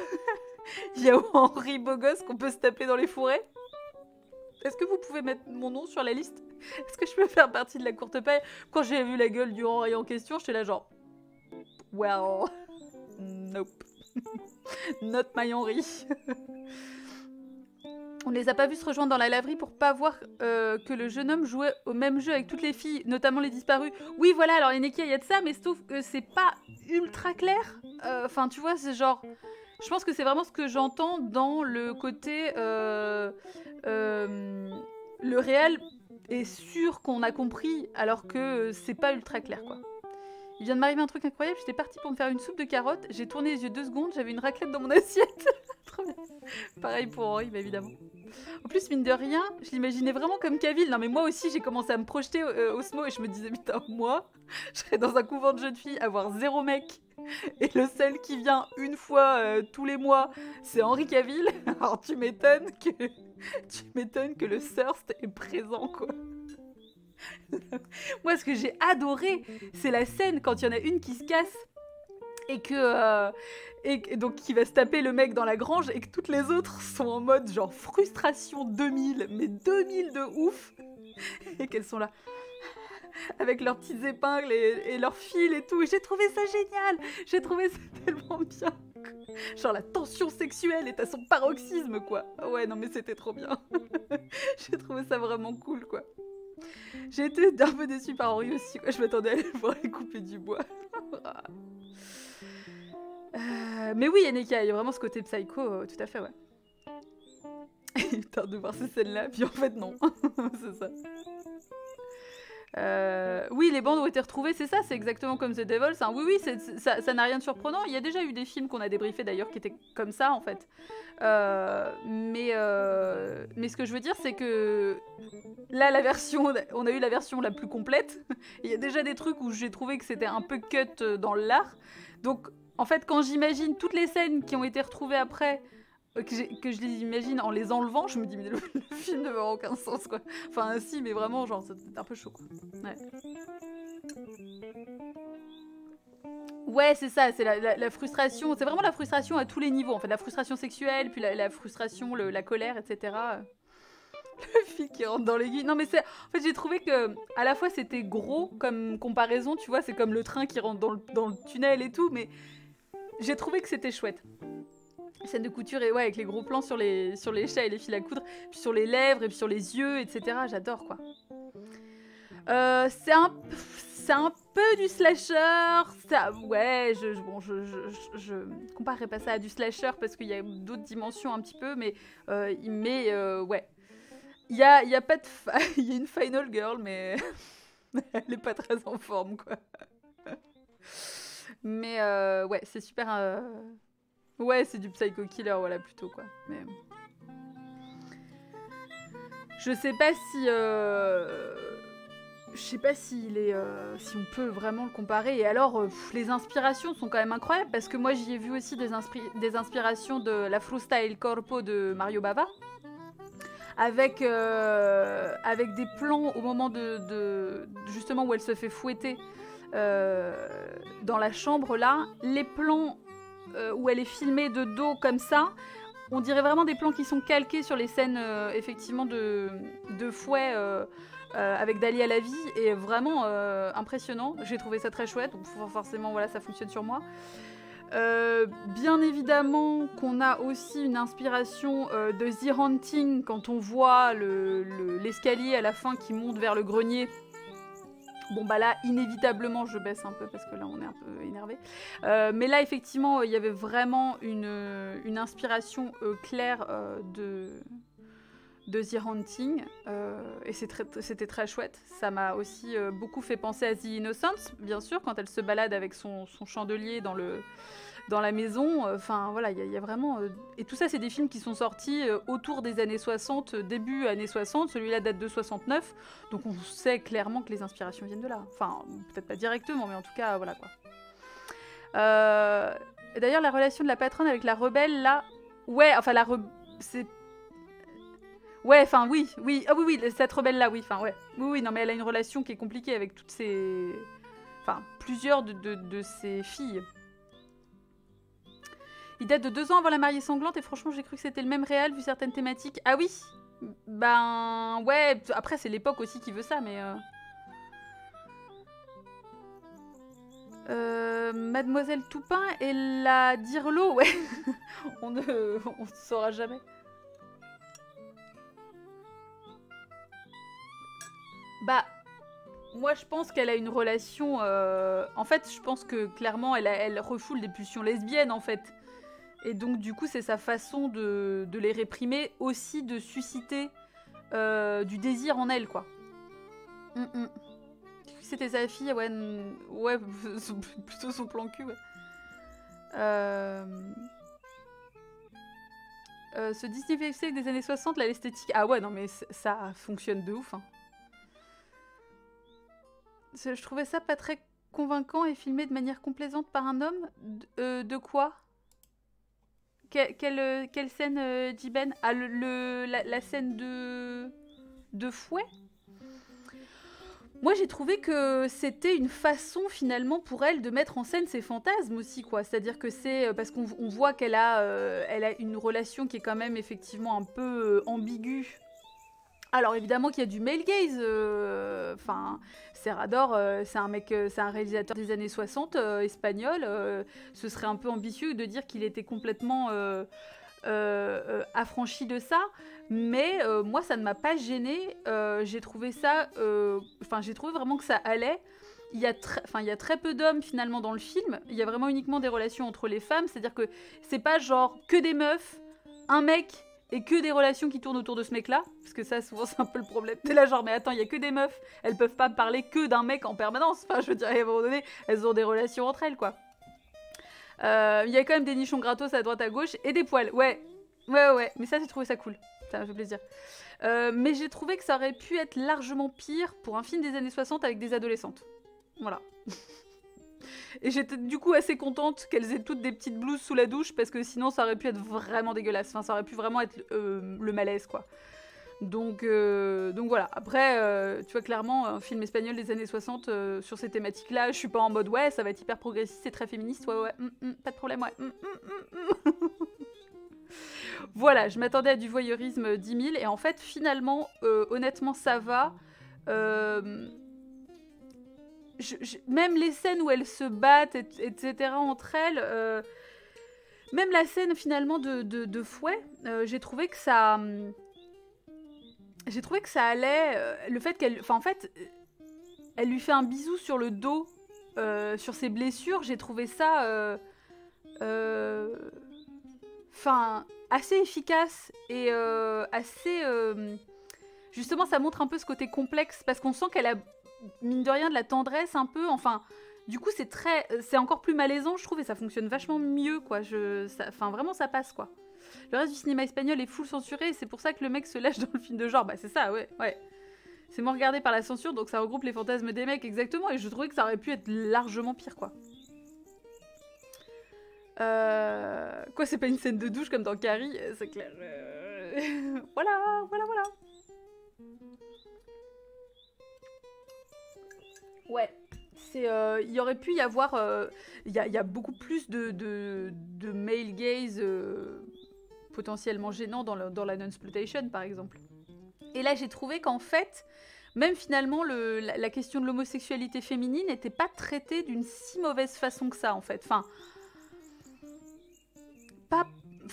Il y a Henri Bogos qu'on peut se taper dans les fourrés. Est-ce que vous pouvez mettre mon nom sur la liste? Est-ce que je peux faire partie de la courte paille? Quand j'ai vu la gueule du Henri en question, j'étais là genre... Well... Nope. Not my Henri. On les a pas vus se rejoindre dans la laverie pour pas voir que le jeune homme jouait au même jeu avec toutes les filles, notamment les disparues. Oui, voilà, alors Eneki, il y a de ça, mais sauf que c'est pas ultra clair. Enfin, tu vois, c'est genre... Je pense que c'est vraiment ce que j'entends dans le côté... le réel est sûr qu'on a compris, alors que c'est pas ultra clair, quoi. Il vient de m'arriver un truc incroyable, j'étais partie pour me faire une soupe de carottes, j'ai tourné les yeux 2 secondes, j'avais une raclette dans mon assiette. Trop bien. Pareil pour Henri, bah évidemment. En plus, mine de rien, je l'imaginais vraiment comme Cavill. Non mais moi aussi, j'ai commencé à me projeter Osmo et je me disais, putain, moi, je serais dans un couvent de jeunes filles, avoir 0 mec. Et le seul qui vient une fois tous les mois, c'est Henri Cavill. Alors tu m'étonnes que le thirst est présent, quoi. Moi, ce que j'ai adoré, c'est la scène quand il y en a une qui se casse et que et donc qui va se taper le mec dans la grange et que toutes les autres sont en mode genre frustration 2000, mais 2000 de ouf, et qu'elles sont là avec leurs petites épingles et leurs fils et tout. Et j'ai trouvé ça génial, j'ai trouvé ça tellement bien. Genre la tension sexuelle est à son paroxysme, quoi. Ouais, non mais c'était trop bien. J'ai trouvé ça vraiment cool, quoi. J'ai été un peu déçue par Henri aussi, quoi. Je m'attendais à aller le voir et couper du bois. Mais oui, Eneka, il y a vraiment ce côté psycho, tout à fait, ouais. Putain, de voir ces scènes-là, puis en fait, non. C'est ça. Oui, les bandes ont été retrouvées, c'est ça, c'est exactement comme The Devils. Hein. Oui, ça n'a rien de surprenant. Il y a déjà eu des films qu'on a débriefés d'ailleurs qui étaient comme ça, en fait. Mais ce que je veux dire, c'est que là, on a eu la version la plus complète. Il y a déjà des trucs où j'ai trouvé que c'était un peu cut dans l'art. Donc, en fait, quand j'imagine toutes les scènes qui ont été retrouvées après, que je les imagine en les enlevant, je me dis, mais le film ne veut aucun sens, quoi. Enfin, si, mais vraiment, genre, c'est un peu chaud, quoi. Ouais. Ouais, c'est ça, c'est la frustration, c'est vraiment la frustration à tous les niveaux, en fait, la frustration sexuelle, puis la frustration, la colère, etc. Le fil qui rentre dans l'aiguille. Non, mais c'est... En fait, j'ai trouvé que, à la fois, c'était gros comme comparaison, tu vois, c'est comme le train qui rentre dans le tunnel et tout, mais j'ai trouvé que c'était chouette. Scène de couture, et ouais, avec les gros plans sur les chats et les fils à coudre, puis sur les lèvres, et puis sur les yeux, etc. J'adore, quoi. C'est un peu du slasher. Ça, ouais, je comparerais pas ça à du slasher parce qu'il y a d'autres dimensions un petit peu, mais ouais. Il y a pas de... Il y a une final girl, mais elle est pas très en forme, quoi. Mais ouais, c'est super... Ouais, c'est du psycho killer, voilà, plutôt, quoi. Mais... Je sais pas si... Je sais pas s'il est, si on peut vraiment le comparer. Et alors, les inspirations sont quand même incroyables, parce que moi, j'y ai vu aussi des inspirations de la Frusta e il Corpo de Mario Bava. Avec des plans au moment de justement où elle se fait fouetter dans la chambre, là. Les plans... où elle est filmée de dos comme ça, on dirait vraiment des plans qui sont calqués sur les scènes, effectivement, de fouet avec Dali à la vie, et vraiment impressionnant. J'ai trouvé ça très chouette, donc forcément, voilà, ça fonctionne sur moi. Bien évidemment qu'on a aussi une inspiration de The Haunting quand on voit l'escalier à la fin qui monte vers le grenier. Bon bah là, inévitablement, je baisse un peu parce que là, on est un peu énervé. Mais là, effectivement, il y avait vraiment une inspiration claire de The Haunting. Et c'était très chouette. Ça m'a aussi beaucoup fait penser à The Innocents, bien sûr, quand elle se balade avec son chandelier dans la maison. Enfin, voilà, il y a vraiment... Et tout ça, c'est des films qui sont sortis autour des années 60, début années 60. Celui-là date de 69. Donc on sait clairement que les inspirations viennent de là. Enfin, peut-être pas directement, mais en tout cas, voilà, quoi. D'ailleurs, la relation de la patronne avec la rebelle, là... Ouais, enfin, c'est... Ouais, enfin, oui. Ah oui, cette rebelle-là, oui. Enfin, ouais. Oui, non, mais elle a une relation qui est compliquée avec toutes ses... Enfin, plusieurs de ses filles. Il date de 2 ans avant La Mariée Sanglante et franchement j'ai cru que c'était le même réal vu certaines thématiques. Ah oui. Ben ouais, après c'est l'époque aussi qui veut ça, mais... Mademoiselle Toupin et la Dirlo, ouais. on ne saura jamais. Bah... Moi, je pense qu'elle a une relation... En fait, je pense que, clairement, elle refoule des pulsions lesbiennes, en fait. Et donc, du coup, c'est sa façon de les réprimer, aussi de susciter du désir en elle, quoi. C'était sa fille, ouais, ouais, plutôt son plan cul, ouais. Ce Disney VFC des années 60, l'esthétique... Ah ouais, non, mais ça fonctionne de ouf, hein. Je trouvais ça pas très convaincant et filmé de manière complaisante par un homme. De quoi? Quelle scène, Jiben? Ah, la scène de fouet? Moi, j'ai trouvé que c'était une façon, finalement, pour elle de mettre en scène ses fantasmes aussi, quoi. C'est-à-dire que c'est... Parce qu'on voit qu'elle elle a une relation qui est quand même, effectivement, un peu ambiguë. Alors, évidemment qu'il y a du male gaze. Enfin, Serrador, c'est un mec... c'est un réalisateur des années 60, espagnol. Ce serait un peu ambitieux de dire qu'il était complètement... affranchi de ça, mais moi ça ne m'a pas gênée. J'ai trouvé ça, enfin j'ai trouvé vraiment que ça allait. Il y a très peu d'hommes finalement dans le film. Il y a vraiment uniquement des relations entre les femmes, c'est-à-dire que c'est pas genre que des meufs, un mec et que des relations qui tournent autour de ce mec-là, parce que ça souvent c'est un peu le problème. T'es là genre mais attends, il y a que des meufs, elles peuvent pas parler que d'un mec en permanence. Enfin je veux dire à un moment donné, elles ont des relations entre elles quoi. Il y a quand même des nichons gratos à droite à gauche et des poils, ouais, mais ça j'ai trouvé ça cool, ça m'a fait plaisir. Mais j'ai trouvé que ça aurait pu être largement pire pour un film des années 60 avec des adolescentes. Voilà. Et j'étais du coup assez contente qu'elles aient toutes des petites blouses sous la douche parce que sinon ça aurait pu être vraiment dégueulasse, enfin ça aurait pu vraiment être le malaise quoi. Donc voilà, après, tu vois, clairement, un film espagnol des années 60 sur ces thématiques-là, je suis pas en mode ouais, ça va être hyper progressiste, c'est très féministe, ouais, pas de problème, ouais. Voilà, je m'attendais à du voyeurisme 10 000, et en fait, finalement, honnêtement, ça va. Même les scènes où elles se battent, etc., entre elles, même la scène finalement de fouet, j'ai trouvé que ça... J'ai trouvé que ça allait, le fait qu'elle... Enfin, en fait, elle lui fait un bisou sur le dos, sur ses blessures, j'ai trouvé ça... Enfin, assez efficace et assez... Justement, ça montre un peu ce côté complexe, parce qu'on sent qu'elle a, mine de rien, de la tendresse un peu, enfin... Du coup, c'est encore plus malaisant, je trouve, et ça fonctionne vachement mieux, quoi. Enfin, vraiment, ça passe, quoi. Le reste du cinéma espagnol est full censuré, et c'est pour ça que le mec se lâche dans le film de genre. Bah c'est ça, ouais. C'est moins regardé par la censure, donc ça regroupe les fantasmes des mecs, exactement, et je trouvais que ça aurait pu être largement pire, quoi. Quoi, c'est pas une scène de douche comme dans Carrie, c'est clair. Voilà. Ouais. Il y aurait pu y avoir... Il y a beaucoup plus de male gaze... potentiellement gênant dans la non-sploitation, par exemple. Et là, j'ai trouvé qu'en fait, même finalement, la question de l'homosexualité féminine n'était pas traitée d'une si mauvaise façon que ça, en fait.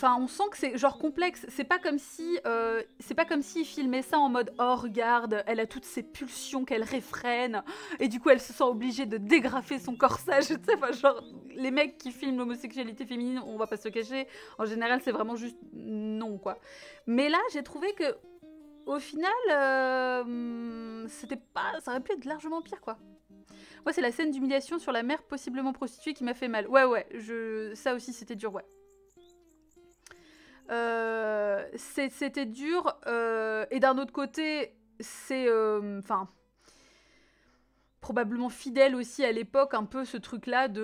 On sent que c'est genre complexe. C'est pas comme si ils filmaient ça en mode oh regarde, elle a toutes ses pulsions qu'elle réfrène et du coup elle se sent obligée de dégrafer son corsage. Tu sais, enfin, genre les mecs qui filment l'homosexualité féminine, on va pas se le cacher. En général, c'est vraiment juste non quoi. Mais là, j'ai trouvé que au final, c'était pas, ça aurait pu être largement pire quoi. Moi, c'est la scène d'humiliation sur la mère possiblement prostituée qui m'a fait mal. Ouais, ça aussi c'était dur, ouais. C'était dur et d'un autre côté c'est probablement fidèle aussi à l'époque un peu ce truc là de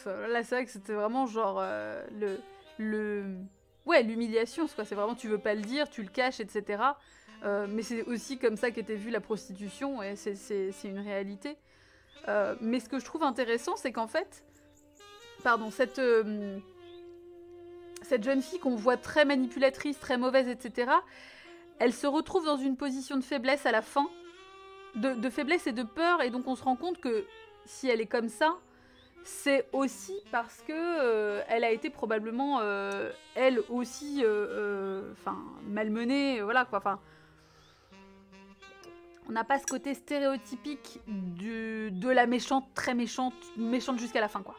là c'est vrai que c'était vraiment genre l'humiliation quoi, c'est vraiment tu veux pas le dire, tu le caches etc. Mais c'est aussi comme ça qu'était vue la prostitution et c'est une réalité. Mais ce que je trouve intéressant c'est qu'en fait cette jeune fille qu'on voit très manipulatrice, très mauvaise, etc., elle se retrouve dans une position de faiblesse à la fin, de faiblesse et de peur, et donc on se rend compte que si elle est comme ça, c'est aussi parce que elle a été probablement, elle aussi, malmenée, voilà quoi, enfin... On n'a pas ce côté stéréotypique de la méchante, très méchante jusqu'à la fin, quoi.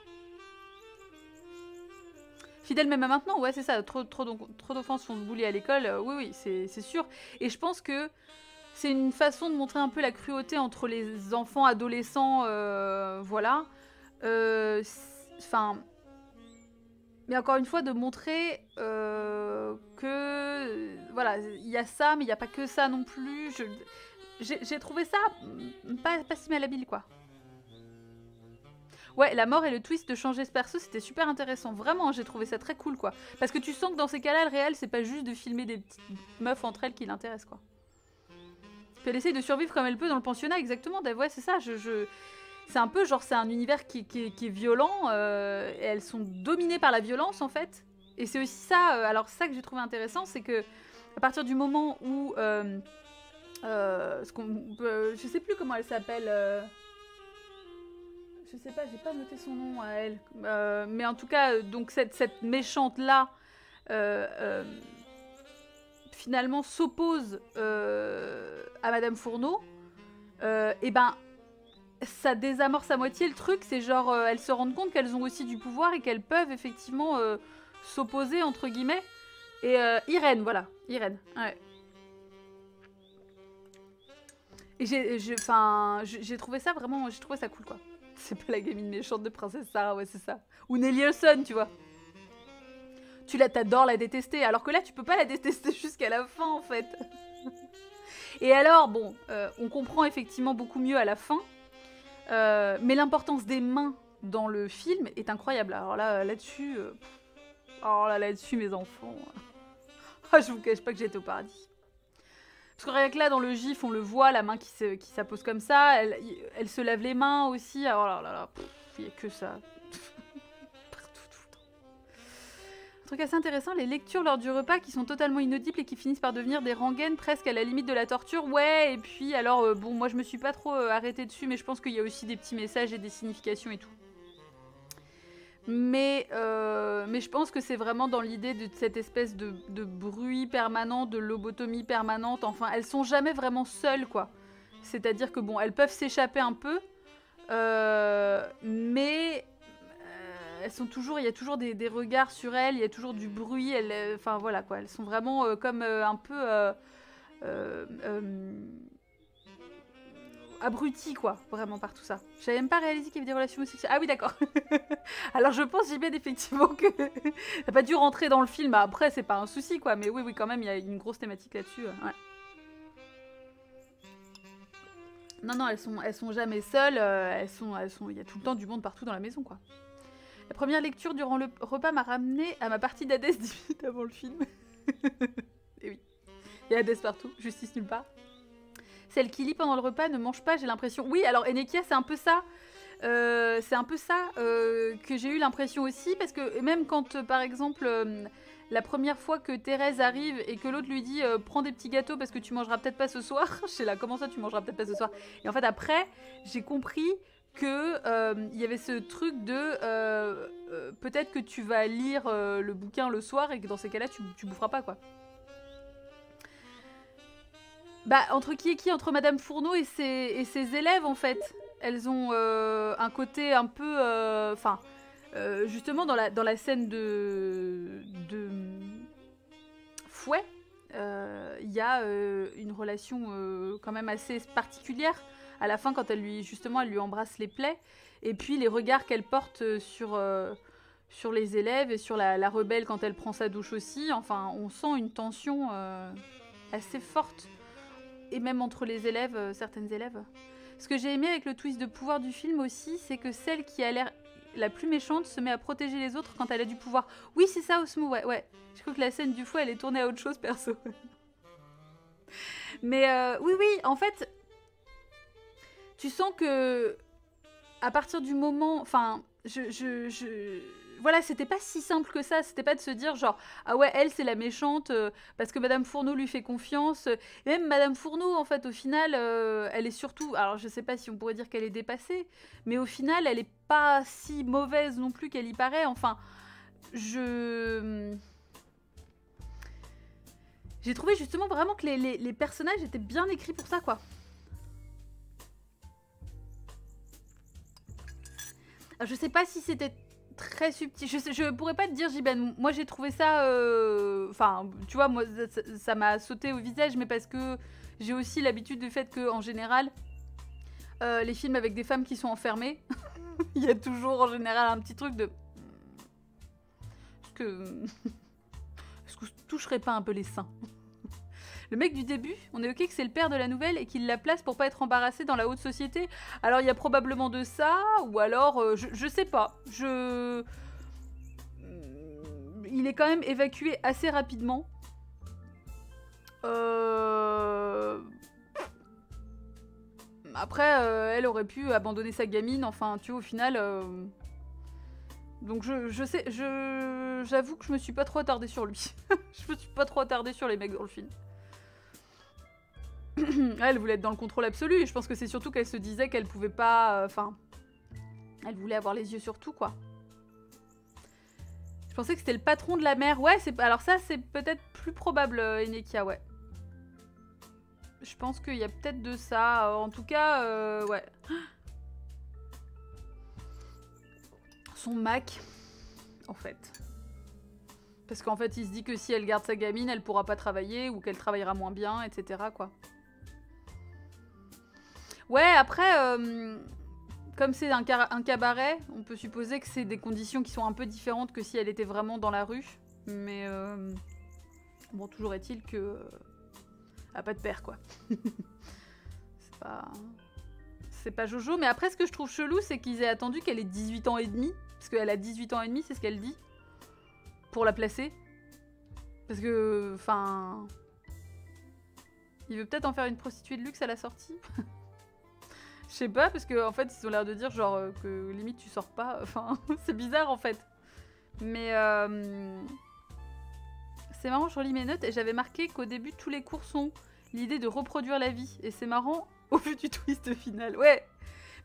Fidèle même à maintenant, ouais c'est ça, trop d'offenses font se bully à l'école, oui c'est sûr. Et je pense que c'est une façon de montrer un peu la cruauté entre les enfants, adolescents, voilà. Mais encore une fois, de montrer que, voilà, il y a ça, mais il n'y a pas que ça non plus. J'ai trouvé ça pas si malhabile, quoi. Ouais, la mort et le twist de changer ce perso, c'était super intéressant. Vraiment, j'ai trouvé ça très cool, quoi. Parce que tu sens que dans ces cas-là, le réel, c'est pas juste de filmer des petites meufs entre elles qui l'intéressent, quoi. Puis elle essaye de survivre comme elle peut dans le pensionnat, exactement. Ouais, c'est ça, c'est un peu genre, c'est un univers qui est violent, et elles sont dominées par la violence, en fait. Et c'est aussi ça, alors ça que j'ai trouvé intéressant, c'est que à partir du moment où... je sais plus comment elle s'appelle... Je sais pas, j'ai pas noté son nom à elle. Mais en tout cas, donc cette méchante-là, finalement, s'oppose à Madame Fourneau. Et ben, ça désamorce à moitié le truc. C'est genre, elles se rendent compte qu'elles ont aussi du pouvoir et qu'elles peuvent effectivement s'opposer, entre guillemets. Et Irène, voilà. Irène, ouais. Et j'ai trouvé ça vraiment... J'ai trouvé ça cool, quoi. C'est pas la gamine méchante de Princesse Sarah, ouais, c'est ça. Ou Nelly Olson, tu vois. T'adores la détester, alors que là, tu peux pas la détester jusqu'à la fin, en fait. Et alors, bon, on comprend effectivement beaucoup mieux à la fin, mais l'importance des mains dans le film est incroyable. Alors là-dessus, là-dessus, mes enfants, je vous cache pas que j'ai été au paradis. Parce que rien que là, dans le gif, on le voit, la main qui s'appose comme ça. Elle se lave les mains aussi. Alors là, il n'y a que ça. Partout, tout le temps. Un truc assez intéressant, les lectures lors du repas qui sont totalement inaudibles et qui finissent par devenir des rengaines presque à la limite de la torture. Ouais, et puis alors, bon, moi je me suis pas trop arrêtée dessus, mais je pense qu'il y a aussi des petits messages et des significations et tout. Mais je pense que c'est vraiment dans l'idée de cette espèce de bruit permanent, de lobotomie permanente. Enfin, elles sont jamais vraiment seules, quoi. C'est-à-dire que, bon, elles peuvent s'échapper un peu, mais elles sont toujours... Il y a toujours des regards sur elles, il y a toujours du bruit. Enfin, voilà, quoi. Elles sont vraiment comme un peu... abruti quoi, vraiment par tout ça. J'avais même pas réalisé qu'il y avait des relations homosexuelles. Ah oui d'accord. Alors je pense JB effectivement que t'as pas dû rentrer dans le film. Après c'est pas un souci quoi, mais oui quand même il y a une grosse thématique là-dessus. Ouais. Non elles sont jamais seules. Il y a tout le temps du monde partout dans la maison quoi. La première lecture durant le repas m'a ramené à ma partie d'Hadès 10 minutes avant le film. Et oui, il y a Hades partout, justice nulle part. Celle qui lit pendant le repas ne mange pas, j'ai l'impression. Oui, alors Enekia, c'est un peu ça. Que j'ai eu l'impression aussi, parce que même quand, par exemple, la première fois que Thérèse arrive et que l'autre lui dit prends des petits gâteaux parce que tu mangeras peut-être pas ce soir. Je sais là, comment ça tu mangeras peut-être pas ce soir? Et en fait après, j'ai compris que y avait ce truc de peut-être que tu vas lire le bouquin le soir et que dans ces cas-là tu boufferas pas quoi. Bah entre qui et qui? Entre Madame Fourneau et ses élèves en fait. Elles ont un côté un peu... Enfin, justement dans la scène de Fouet, il y a une relation quand même assez particulière. À la fin, quand elle lui embrasse les plaies, et puis les regards qu'elle porte sur les élèves et sur la rebelle quand elle prend sa douche aussi. Enfin, on sent une tension assez forte, et même entre les élèves, certaines élèves. Ce que j'ai aimé avec le twist de pouvoir du film aussi, c'est que celle qui a l'air la plus méchante se met à protéger les autres quand elle a du pouvoir. Oui, c'est ça, Osmo, ouais. Je crois que la scène du fou, elle est tournée à autre chose, perso. Mais oui, en fait... Tu sens que, à partir du moment... Enfin, voilà, c'était pas si simple que ça. C'était pas de se dire, genre, ah ouais, elle, c'est la méchante parce que Madame Fourneau lui fait confiance. Et même Madame Fourneau, en fait, au final, elle est surtout... Alors, je sais pas si on pourrait dire qu'elle est dépassée, mais au final, elle est pas si mauvaise non plus qu'elle y paraît. Enfin, j'ai trouvé justement vraiment que les personnages étaient bien écrits pour ça, quoi. Je sais pas si c'était très subtil. Je pourrais pas te dire, Jiben. Moi, j'ai trouvé ça... Enfin, tu vois, moi, ça m'a sauté au visage, mais parce que j'ai aussi l'habitude du fait que, en général, les films avec des femmes qui sont enfermées, il y a toujours, en général, un petit truc de... Est-ce que vous toucherez pas un peu les seins? Le mec du début, on est ok que c'est le père de la nouvelle et qu'il la place pour pas être embarrassé dans la haute société. Alors il y a probablement de ça, ou alors, je sais pas. Il est quand même évacué assez rapidement. Après, elle aurait pu abandonner sa gamine, enfin, tu vois, au final... Donc j'avoue que je me suis pas trop attardée sur lui. Je me suis pas trop attardée sur les mecs dans le film. Elle voulait être dans le contrôle absolu, et je pense que c'est surtout qu'elle se disait qu'elle pouvait pas... Enfin... elle voulait avoir les yeux sur tout, quoi. Je pensais que c'était le patron de la mère. Ouais, alors ça, c'est peut-être plus probable, Enekia, ouais. Je pense qu'il y a peut-être de ça. En tout cas, ouais. Son Mac, en fait. Parce qu'en fait, il se dit que si elle garde sa gamine, elle pourra pas travailler, ou qu'elle travaillera moins bien, etc., quoi. Ouais, après, comme c'est un cabaret, on peut supposer que c'est des conditions qui sont un peu différentes que si elle était vraiment dans la rue. Mais bon, toujours est-il que... elle a pas de père, quoi. C'est pas Jojo. Mais après, ce que je trouve chelou, c'est qu'ils aient attendu qu'elle ait 18 ans et demi. Parce qu'elle a 18 ans et demi, c'est ce qu'elle dit. Pour la placer. Parce que... Enfin... il veut peut-être en faire une prostituée de luxe à la sortie. Je sais pas, parce qu'en fait, ils ont l'air de dire genre que limite tu sors pas. Enfin, c'est bizarre en fait. Mais c'est marrant, je relis mes notes et j'avais marqué qu'au début, tous les cours sont l'idée de reproduire la vie. Et c'est marrant au vu du twist final. Ouais,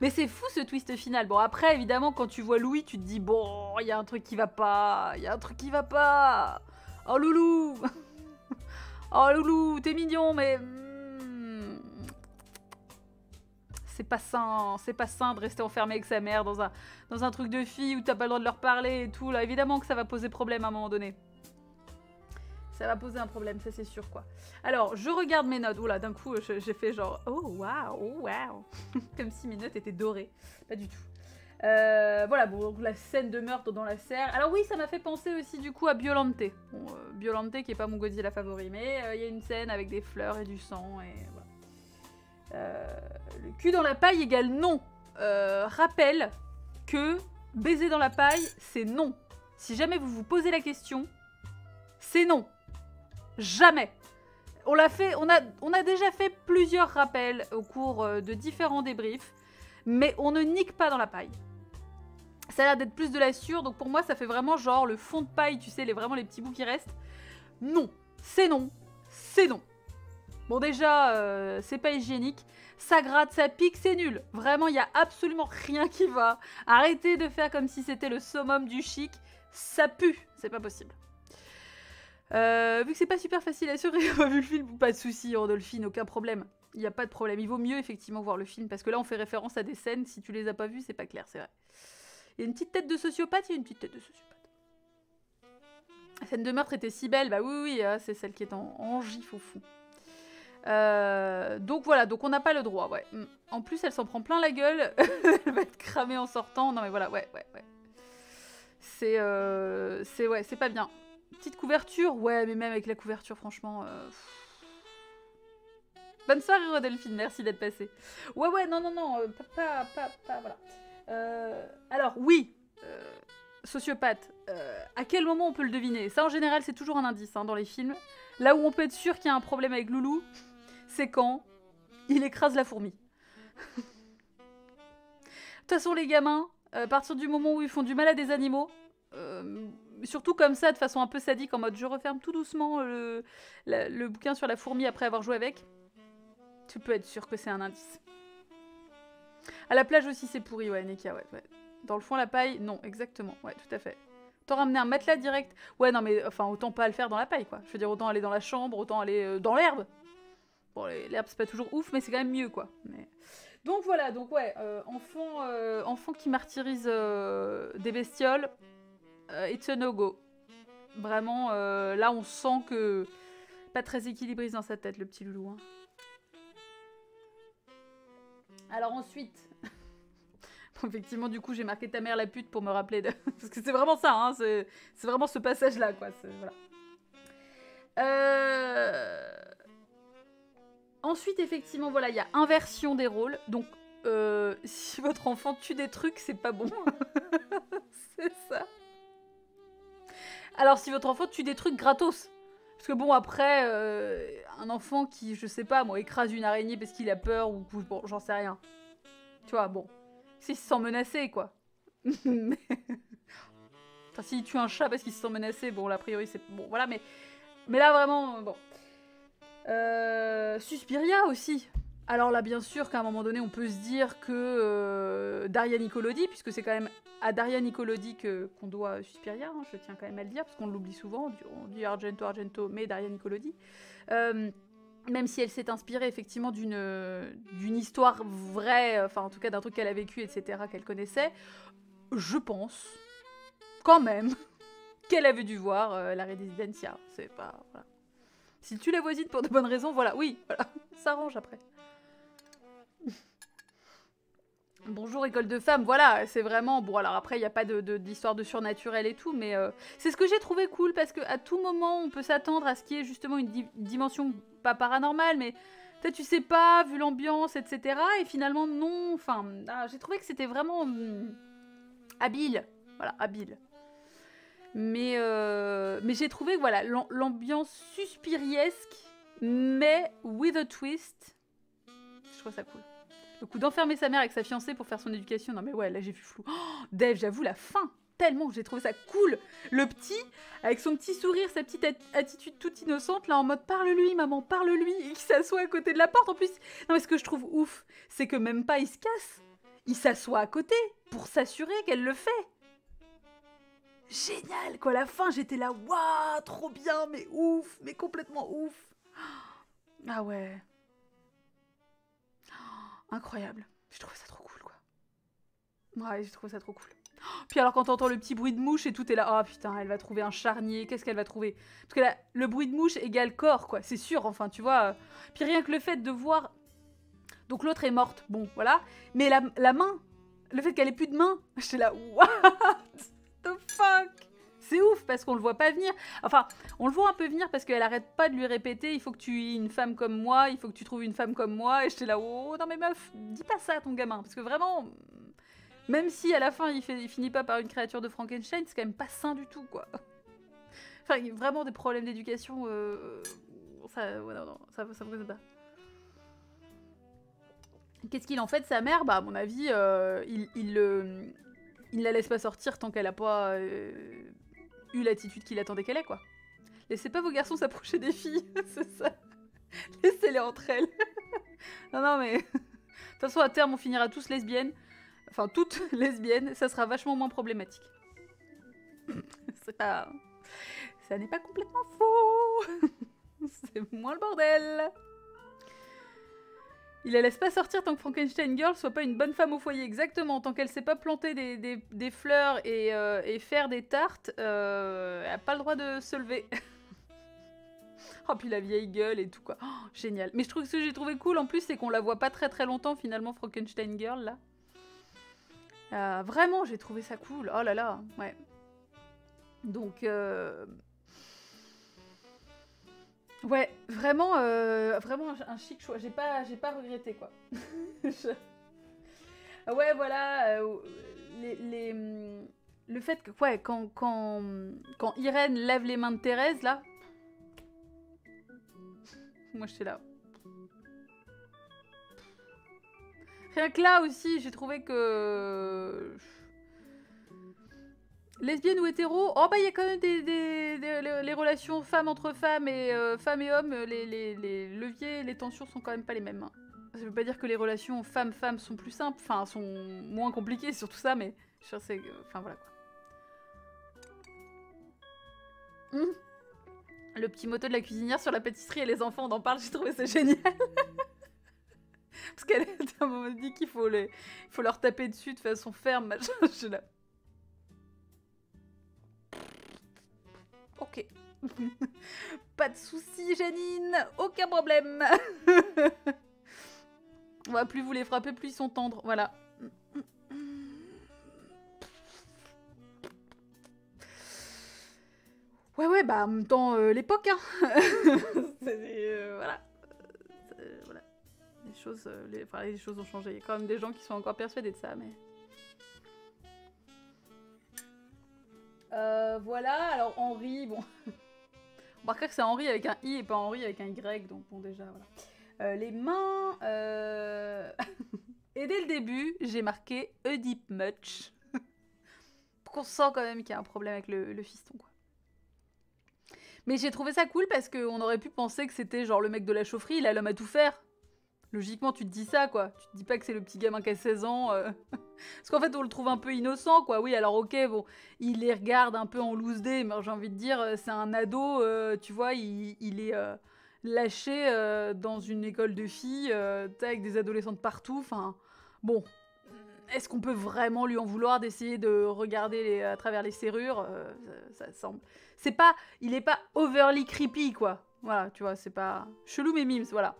mais c'est fou ce twist final. Bon, après, évidemment, quand tu vois Louis, tu te dis bon, il y a un truc qui va pas. Il y a un truc qui va pas. Oh loulou. Oh loulou, t'es mignon, mais... c'est pas sain de rester enfermé avec sa mère dans un truc de fille où t'as pas le droit de leur parler et tout. Là, évidemment que ça va poser problème à un moment donné. Ça va poser un problème, ça c'est sûr, quoi. Alors, je regarde mes notes. Oula, d'un coup, j'ai fait genre... oh, waouh. Comme si mes notes étaient dorées. Pas du tout. Voilà, bon, donc la scène de meurtre dans la serre. Alors oui, ça m'a fait penser aussi, du coup, à Biolante. Bon, Biolante, qui est pas mon Godzilla favori, mais il y a une scène avec des fleurs et du sang, et voilà. Le cul dans la paille égale non. Rappelle que baiser dans la paille, c'est non. Si jamais vous vous posez la question, c'est non. Jamais. On l'a fait, on a déjà fait plusieurs rappels au cours de différents débriefs, mais on ne nique pas dans la paille. Ça a l'air d'être plus de la sûre, donc pour moi ça fait vraiment genre le fond de paille, tu sais, vraiment les petits bouts qui restent. Non, c'est non, c'est non. Bon déjà, c'est pas hygiénique. Ça gratte, ça pique, c'est nul. Vraiment, il y a absolument rien qui va. Arrêtez de faire comme si c'était le summum du chic. Ça pue, c'est pas possible. Vu que c'est pas super facile à assurer, on a vu le film, pas de soucis, Rodolphine, aucun problème. Il n'y a pas de problème. Il vaut mieux effectivement voir le film, parce que là on fait référence à des scènes, si tu les as pas vues, c'est pas clair, c'est vrai. Il y a une petite tête de sociopathe, il y a une petite tête de sociopathe. La scène de meurtre était si belle, bah oui, c'est celle qui est en gif au fond. Donc voilà, donc on n'a pas le droit, ouais. En plus, elle s'en prend plein la gueule, elle va être cramée en sortant. Non mais voilà, ouais. C'est pas bien. Petite couverture, ouais, mais même avec la couverture, franchement... Bonne soirée, Rodolphine, merci d'être passée. Ouais, non, pas, voilà. Alors, oui, sociopathe, à quel moment on peut le deviner? Ça, en général, c'est toujours un indice hein, dans les films. Là où on peut être sûr qu'il y a un problème avec Loulou, c'est quand il écrase la fourmi. De toute façon, les gamins, à partir du moment où ils font du mal à des animaux... surtout comme ça, de façon un peu sadique, en mode je referme tout doucement le bouquin sur la fourmi après avoir joué avec. Tu peux être sûr que c'est un indice. À la plage aussi, c'est pourri, ouais, Nekia, ouais. Dans le fond, la paille, non, exactement, ouais, tout à fait. Autant ramener un matelas direct. Ouais, non, mais enfin, autant pas le faire dans la paille, quoi. Je veux dire, autant aller dans la chambre, autant aller dans l'herbe. Bon, l'herbe, c'est pas toujours ouf, mais c'est quand même mieux, quoi. Mais... Donc voilà, donc ouais, enfant qui martyrise des bestioles, it's a no-go. Vraiment, là, on sent que... Pas très équilibré dans sa tête, le petit loulou, hein. Alors ensuite... Bon, effectivement, du coup, j'ai marqué ta mère la pute pour me rappeler de... Parce que c'est vraiment ça, hein, c'est vraiment ce passage-là, quoi. Voilà. Ensuite, effectivement, voilà, il y a inversion des rôles. Donc, si votre enfant tue des trucs, c'est pas bon. C'est ça. Alors, si votre enfant tue des trucs gratos. Parce que bon, après, un enfant qui, je sais pas, moi, écrase une araignée parce qu'il a peur ou... Bon, j'en sais rien. Tu vois, bon. S'il se sent menacé, quoi. Enfin, s'il tue un chat parce qu'il se sent menacé, bon, là, a priori, c'est... Bon, voilà, mais là, vraiment, bon... Suspiria aussi. Alors là, bien sûr qu'à un moment donné, on peut se dire que Daria Nicolodi, puisque c'est quand même à Daria Nicolodi qu'on doit Suspiria, hein, je tiens quand même à le dire, parce qu'on l'oublie souvent, on dit Argento, mais Daria Nicolodi. Même si elle s'est inspirée effectivement d'une histoire vraie, enfin en tout cas d'un truc qu'elle a vécu, etc., qu'elle connaissait, je pense quand même qu'elle avait dû voir la Residencia. C'est pas... Voilà. Si tu la voisines pour de bonnes raisons, voilà, oui, voilà, ça arrange après. Bonjour école de femmes, voilà, c'est vraiment... Bon, alors après, il n'y a pas d'histoire de surnaturel et tout, mais c'est ce que j'ai trouvé cool, parce qu'à tout moment, on peut s'attendre à ce qu'il y ait justement une dimension, pas paranormale, mais peut-être tu sais pas, vu l'ambiance, etc. Et finalement, non, enfin, j'ai trouvé que c'était vraiment habile, voilà, habile. Mais j'ai trouvé que voilà, l'ambiance suspiriesque, mais with a twist, je trouve ça cool. Le coup d'enfermer sa mère avec sa fiancée pour faire son éducation, non mais ouais, là j'ai vu flou. Oh, Dave, j'avoue, la fin, tellement, j'ai trouvé ça cool. Le petit, avec son petit sourire, sa petite attitude toute innocente, là en mode parle-lui, maman, parle-lui, et qui s'assoit à côté de la porte. En plus, non mais ce que je trouve ouf, c'est que même pas il se casse, il s'assoit à côté pour s'assurer qu'elle le fait. Génial, quoi, la fin, j'étais là, waouh, trop bien, mais ouf, mais complètement ouf. Ah ouais. Incroyable. J'ai trouvé ça trop cool, quoi. Ouais, j'ai trouvé ça trop cool. Puis alors quand t'entends le petit bruit de mouche et tout est là, oh putain, elle va trouver un charnier, qu'est-ce qu'elle va trouver? Parce que là, le bruit de mouche égale corps, quoi, c'est sûr, enfin, tu vois. Puis rien que le fait de voir... Donc l'autre est morte, bon, voilà. Mais la main, le fait qu'elle ait plus de main, j'étais là, what the fuck? C'est ouf, parce qu'on le voit pas venir. Enfin, on le voit un peu venir parce qu'elle arrête pas de lui répéter, il faut que tu aies une femme comme moi, il faut que tu trouves une femme comme moi. Et j'étais là, oh non mais meuf, dis pas ça à ton gamin. Parce que vraiment, même si à la fin il finit pas par une créature de Frankenstein, c'est quand même pas sain du tout, quoi. Enfin, il y a vraiment des problèmes d'éducation. Ça, ouais, non, ça me connaît pas. Qu'est-ce qu'il en fait de sa mère? Bah, à mon avis, il ne la laisse pas sortir tant qu'elle a pas eu l'attitude qu'il attendait qu'elle ait, quoi. Laissez pas vos garçons s'approcher des filles, c'est ça. Laissez-les entre elles. Non, non, mais... De toute façon, à terme, on finira tous lesbiennes. Enfin, toutes lesbiennes. Ça sera vachement moins problématique. C'est pas... Ça n'est pas complètement faux. C'est moins le bordel. Il la laisse pas sortir tant que Frankenstein Girl soit pas une bonne femme au foyer. Exactement. Tant qu'elle sait pas planter des fleurs et faire des tartes, elle a pas le droit de se lever. Oh, puis la vieille gueule et tout, quoi. Oh, génial. Mais je trouve que ce que j'ai trouvé cool, en plus, c'est qu'on la voit pas très très longtemps, finalement, Frankenstein Girl, là. Vraiment, j'ai trouvé ça cool. Oh là là, ouais. Donc, ouais, vraiment, vraiment un chic choix. J'ai pas regretté, quoi. Ouais, voilà, le fait que, ouais, quand Irène lève les mains de Thérèse, là... Moi, j'étais là. Rien que là aussi, j'ai trouvé que... Lesbienne ou hétéro, oh bah il y a quand même les relations femmes entre femmes et hommes, les leviers, les tensions sont quand même pas les mêmes. Hein. Ça veut pas dire que les relations femmes-femmes sont plus simples, enfin sont moins compliquées sur tout ça, mais je sais que... Enfin voilà quoi. Le petit motto de la cuisinière sur la pâtisserie et les enfants, on en parle, j'ai trouvé ça génial. Parce qu'elle a un moment dit qu'il faut leur taper dessus de façon ferme, machin, je suis là. Ok. Pas de soucis, Janine, aucun problème. On va plus vous les frapper, plus ils sont tendres, voilà. Ouais, bah en même temps, l'époque, hein. Voilà. Voilà. Les choses ont changé. Il y a quand même des gens qui sont encore persuadés de ça, mais... Voilà, alors Henri, bon... On remarquera que c'est Henri avec un I et pas Henri avec un Y, donc bon, déjà, voilà. Les mains... Et dès le début, j'ai marqué « A deep much ». Pour qu'on sent quand même qu'il y a un problème avec le fiston, quoi. Mais j'ai trouvé ça cool parce qu'on aurait pu penser que c'était genre le mec de la chaufferie, il a l'homme à tout faire. Logiquement, tu te dis ça, quoi. Tu te dis pas que c'est le petit gamin qui a 16 ans. Parce qu'en fait, on le trouve un peu innocent, quoi. Oui, alors ok, bon, il les regarde un peu en loose day, mais j'ai envie de dire, c'est un ado, tu vois, il est lâché dans une école de filles, avec des adolescentes partout, enfin, bon... Est-ce qu'on peut vraiment lui en vouloir d'essayer de regarder à travers les serrures ça semble... C'est pas... Il est pas overly creepy, quoi. Voilà, tu vois, c'est pas... Chelou mais mimes, voilà.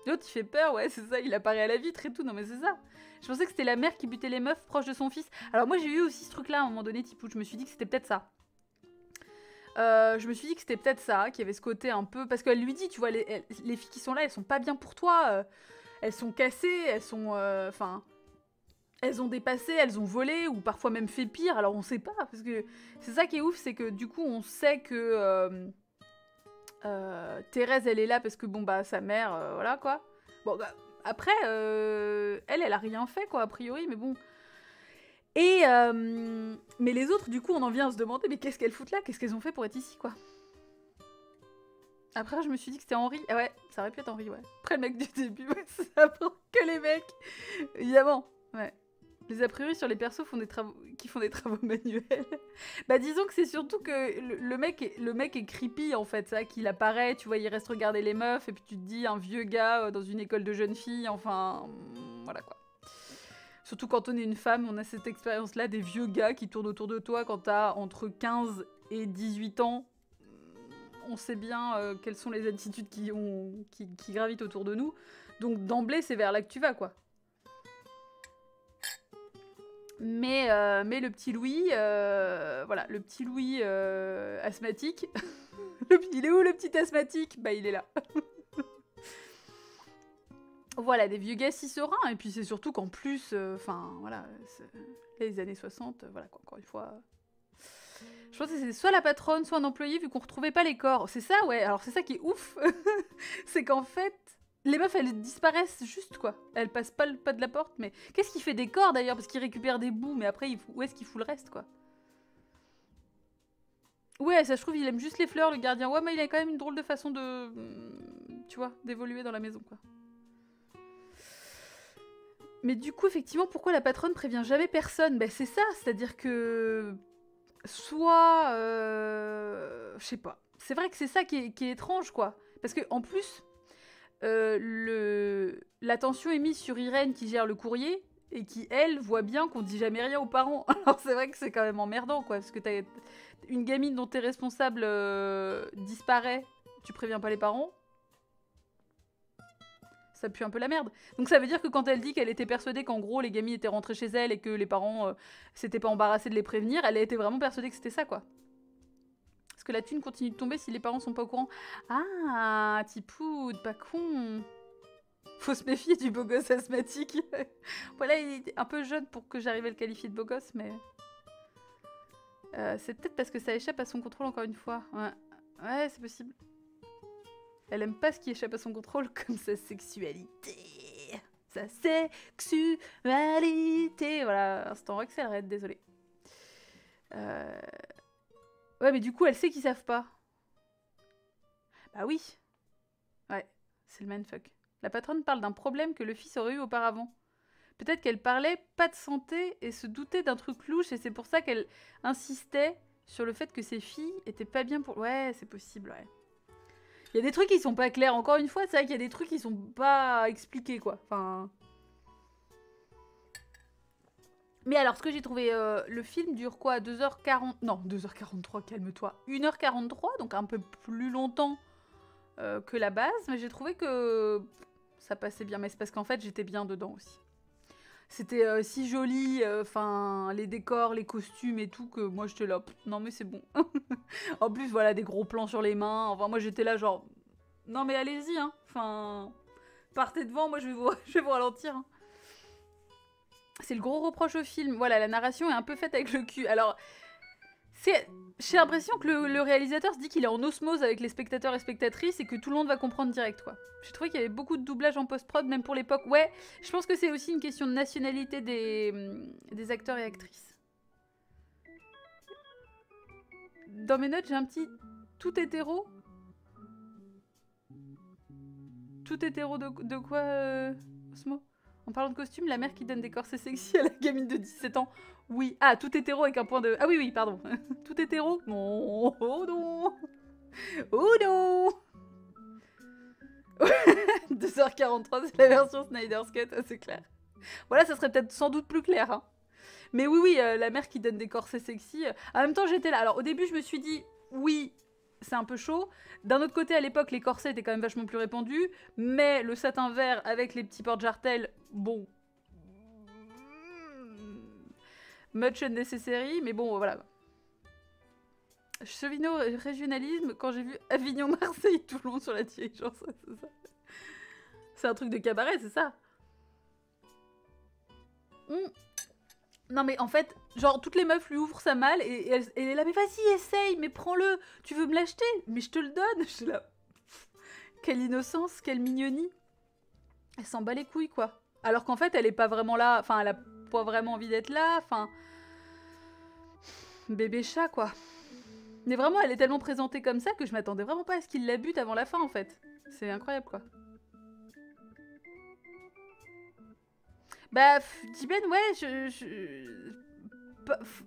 L'autre, il fait peur, ouais, c'est ça, il apparaît à la vitre et tout, non mais c'est ça. Je pensais que c'était la mère qui butait les meufs proches de son fils. Alors moi, j'ai eu aussi ce truc-là, à un moment donné, type où je me suis dit que c'était peut-être ça. Je me suis dit que c'était peut-être ça, qu'il y avait ce côté un peu... Parce qu'elle lui dit, tu vois, les filles qui sont là, elles sont pas bien pour toi. Elles sont cassées, elles sont... Enfin... Elles ont dépassé, elles ont volé, ou parfois même fait pire, alors on sait pas, parce que c'est ça qui est ouf, c'est que du coup on sait que Thérèse elle est là parce que bon bah sa mère, voilà quoi. Bon bah après, elle a rien fait quoi a priori, mais bon. Et mais les autres du coup on en vient à se demander mais qu'est-ce qu'elles foutent là, qu'est-ce qu'elles ont fait pour être ici quoi. Après je me suis dit que c'était Henri, ah ouais, ça aurait pu être Henri ouais. Après le mec du début, ouais, ça prend que les mecs, évidemment, ouais. Les a priori sur les persos qui font des travaux manuels. Bah disons que c'est surtout que le mec est creepy en fait, ça qu'il apparaît, tu vois, il reste regarder les meufs et puis tu te dis un vieux gars dans une école de jeunes filles, enfin voilà quoi. Surtout quand on est une femme, on a cette expérience là des vieux gars qui tournent autour de toi quand t'as entre 15 et 18 ans. On sait bien quelles sont les attitudes qui gravitent autour de nous. Donc d'emblée c'est vers là que tu vas quoi. Mais le petit Louis, voilà, le petit Louis asthmatique. Il est où le petit asthmatique? Bah il est là. Voilà, des vieux gars si sereins, et puis c'est surtout qu'en plus, enfin voilà, les années 60, voilà quoi, encore une fois. Je pense que c'est soit la patronne, soit un employé, vu qu'on retrouvait pas les corps. C'est ça, ouais, alors c'est ça qui est ouf. C'est qu'en fait, Les meufs, elles disparaissent juste, quoi. Elles passent pas le pas de la porte, mais... Qu'est-ce qu'il fait des corps, d'ailleurs? Parce qu'il récupère des bouts, mais après, où est-ce qu'il fout le reste, quoi? Ouais, ça, je trouve, il aime juste les fleurs, le gardien. Ouais, mais il a quand même une drôle de façon de... Tu vois, d'évoluer dans la maison, quoi. Mais du coup, effectivement, pourquoi la patronne prévient jamais personne? Ben, c'est ça, c'est-à-dire que... Soit... Je sais pas. C'est vrai que c'est ça qui est étrange, quoi. Parce que en plus... l'attention est mise sur Irène qui gère le courrier et qui, elle, voit bien qu'on dit jamais rien aux parents. Alors c'est vrai que c'est quand même emmerdant, quoi, parce que t'as une gamine dont t'es responsable disparaît, tu préviens pas les parents. Ça pue un peu la merde. Donc ça veut dire que quand elle dit qu'elle était persuadée qu'en gros les gamines étaient rentrées chez elle et que les parents s'étaient pas embarrassés de les prévenir, elle a été vraiment persuadée que c'était ça, quoi. Parce que la thune continue de tomber si les parents sont pas au courant. Ah, Tipoud, pas con. Faut se méfier du beau gosse asthmatique. Voilà, il est un peu jeune pour que j'arrive à le qualifier de beau gosse, mais... c'est peut-être parce que ça échappe à son contrôle encore une fois. Ouais, c'est possible. Elle aime pas ce qui échappe à son contrôle, comme sa sexualité. Sa sexualité. Voilà, instant Roxelle, désolée. Ouais, mais du coup, elle sait qu'ils savent pas. Bah oui. Ouais, c'est le mindfuck. La patronne parle d'un problème que le fils aurait eu auparavant. Peut-être qu'elle parlait pas de santé et se doutait d'un truc louche et c'est pour ça qu'elle insistait sur le fait que ses filles étaient pas bien pour... Ouais, c'est possible, ouais. Il y a des trucs qui sont pas clairs. Encore une fois, c'est vrai qu'il y a des trucs qui sont pas expliqués, quoi. Enfin... Mais alors, ce que j'ai trouvé... le film dure quoi? 2h40... Non, 2h43, calme-toi. 1h43, donc un peu plus longtemps que la base. Mais j'ai trouvé que... ça passait bien. Mais c'est parce qu'en fait, j'étais bien dedans aussi. C'était si joli, enfin, les décors, les costumes et tout, que moi j'étais là, non mais c'est bon. En plus, voilà, des gros plans sur les mains, enfin moi j'étais là genre, non mais allez-y, hein, enfin, partez devant, moi je vais vous ralentir. Hein. C'est le gros reproche au film, voilà, la narration est un peu faite avec le cul. Alors, j'ai l'impression que le réalisateur se dit qu'il est en osmose avec les spectateurs et spectatrices et que tout le monde va comprendre direct, quoi. J'ai trouvé qu'il y avait beaucoup de doublage en post-prod, même pour l'époque. Ouais, je pense que c'est aussi une question de nationalité des acteurs et actrices. Dans mes notes, j'ai un petit tout hétéro. Tout hétéro de quoi, Osmo? En parlant de costume, la mère qui donne des corsets sexy à la gamine de 17 ans. Oui. Ah, tout hétéro avec un point de... Ah oui, oui, pardon. Tout hétéro? Non. Oh non. Oh non. 2h43, c'est la version Snyder's Cut, c'est clair. Voilà, ça serait peut-être sans doute plus clair. Hein. Mais oui, oui, la mère qui donne des corsets sexy. En même temps, j'étais là. Alors, au début, je me suis dit, oui, c'est un peu chaud. D'un autre côté, à l'époque, les corsets étaient quand même vachement plus répandus. Mais le satin vert avec les petits porte-jartelles, bon. Much unnecessary, mais bon, voilà. Chevino régionalisme, quand j'ai vu Avignon-Marseille tout le long sur la dirigeance, c'est ça. C'est un truc de cabaret, c'est ça. Non mais en fait, genre toutes les meufs lui ouvrent sa malle et elle est là, mais vas-y essaye, mais prends-le, tu veux me l'acheter? Mais je te le donne. Je suis là. Quelle innocence, quelle mignonie. Elle s'en bat les couilles quoi. Alors qu'en fait elle est pas vraiment là, enfin elle a pas vraiment envie d'être là, enfin... Bébé chat quoi. Mais vraiment elle est tellement présentée comme ça que je m'attendais vraiment pas à ce qu'il la bute avant la fin en fait. C'est incroyable quoi. Bah, Jiben, ouais,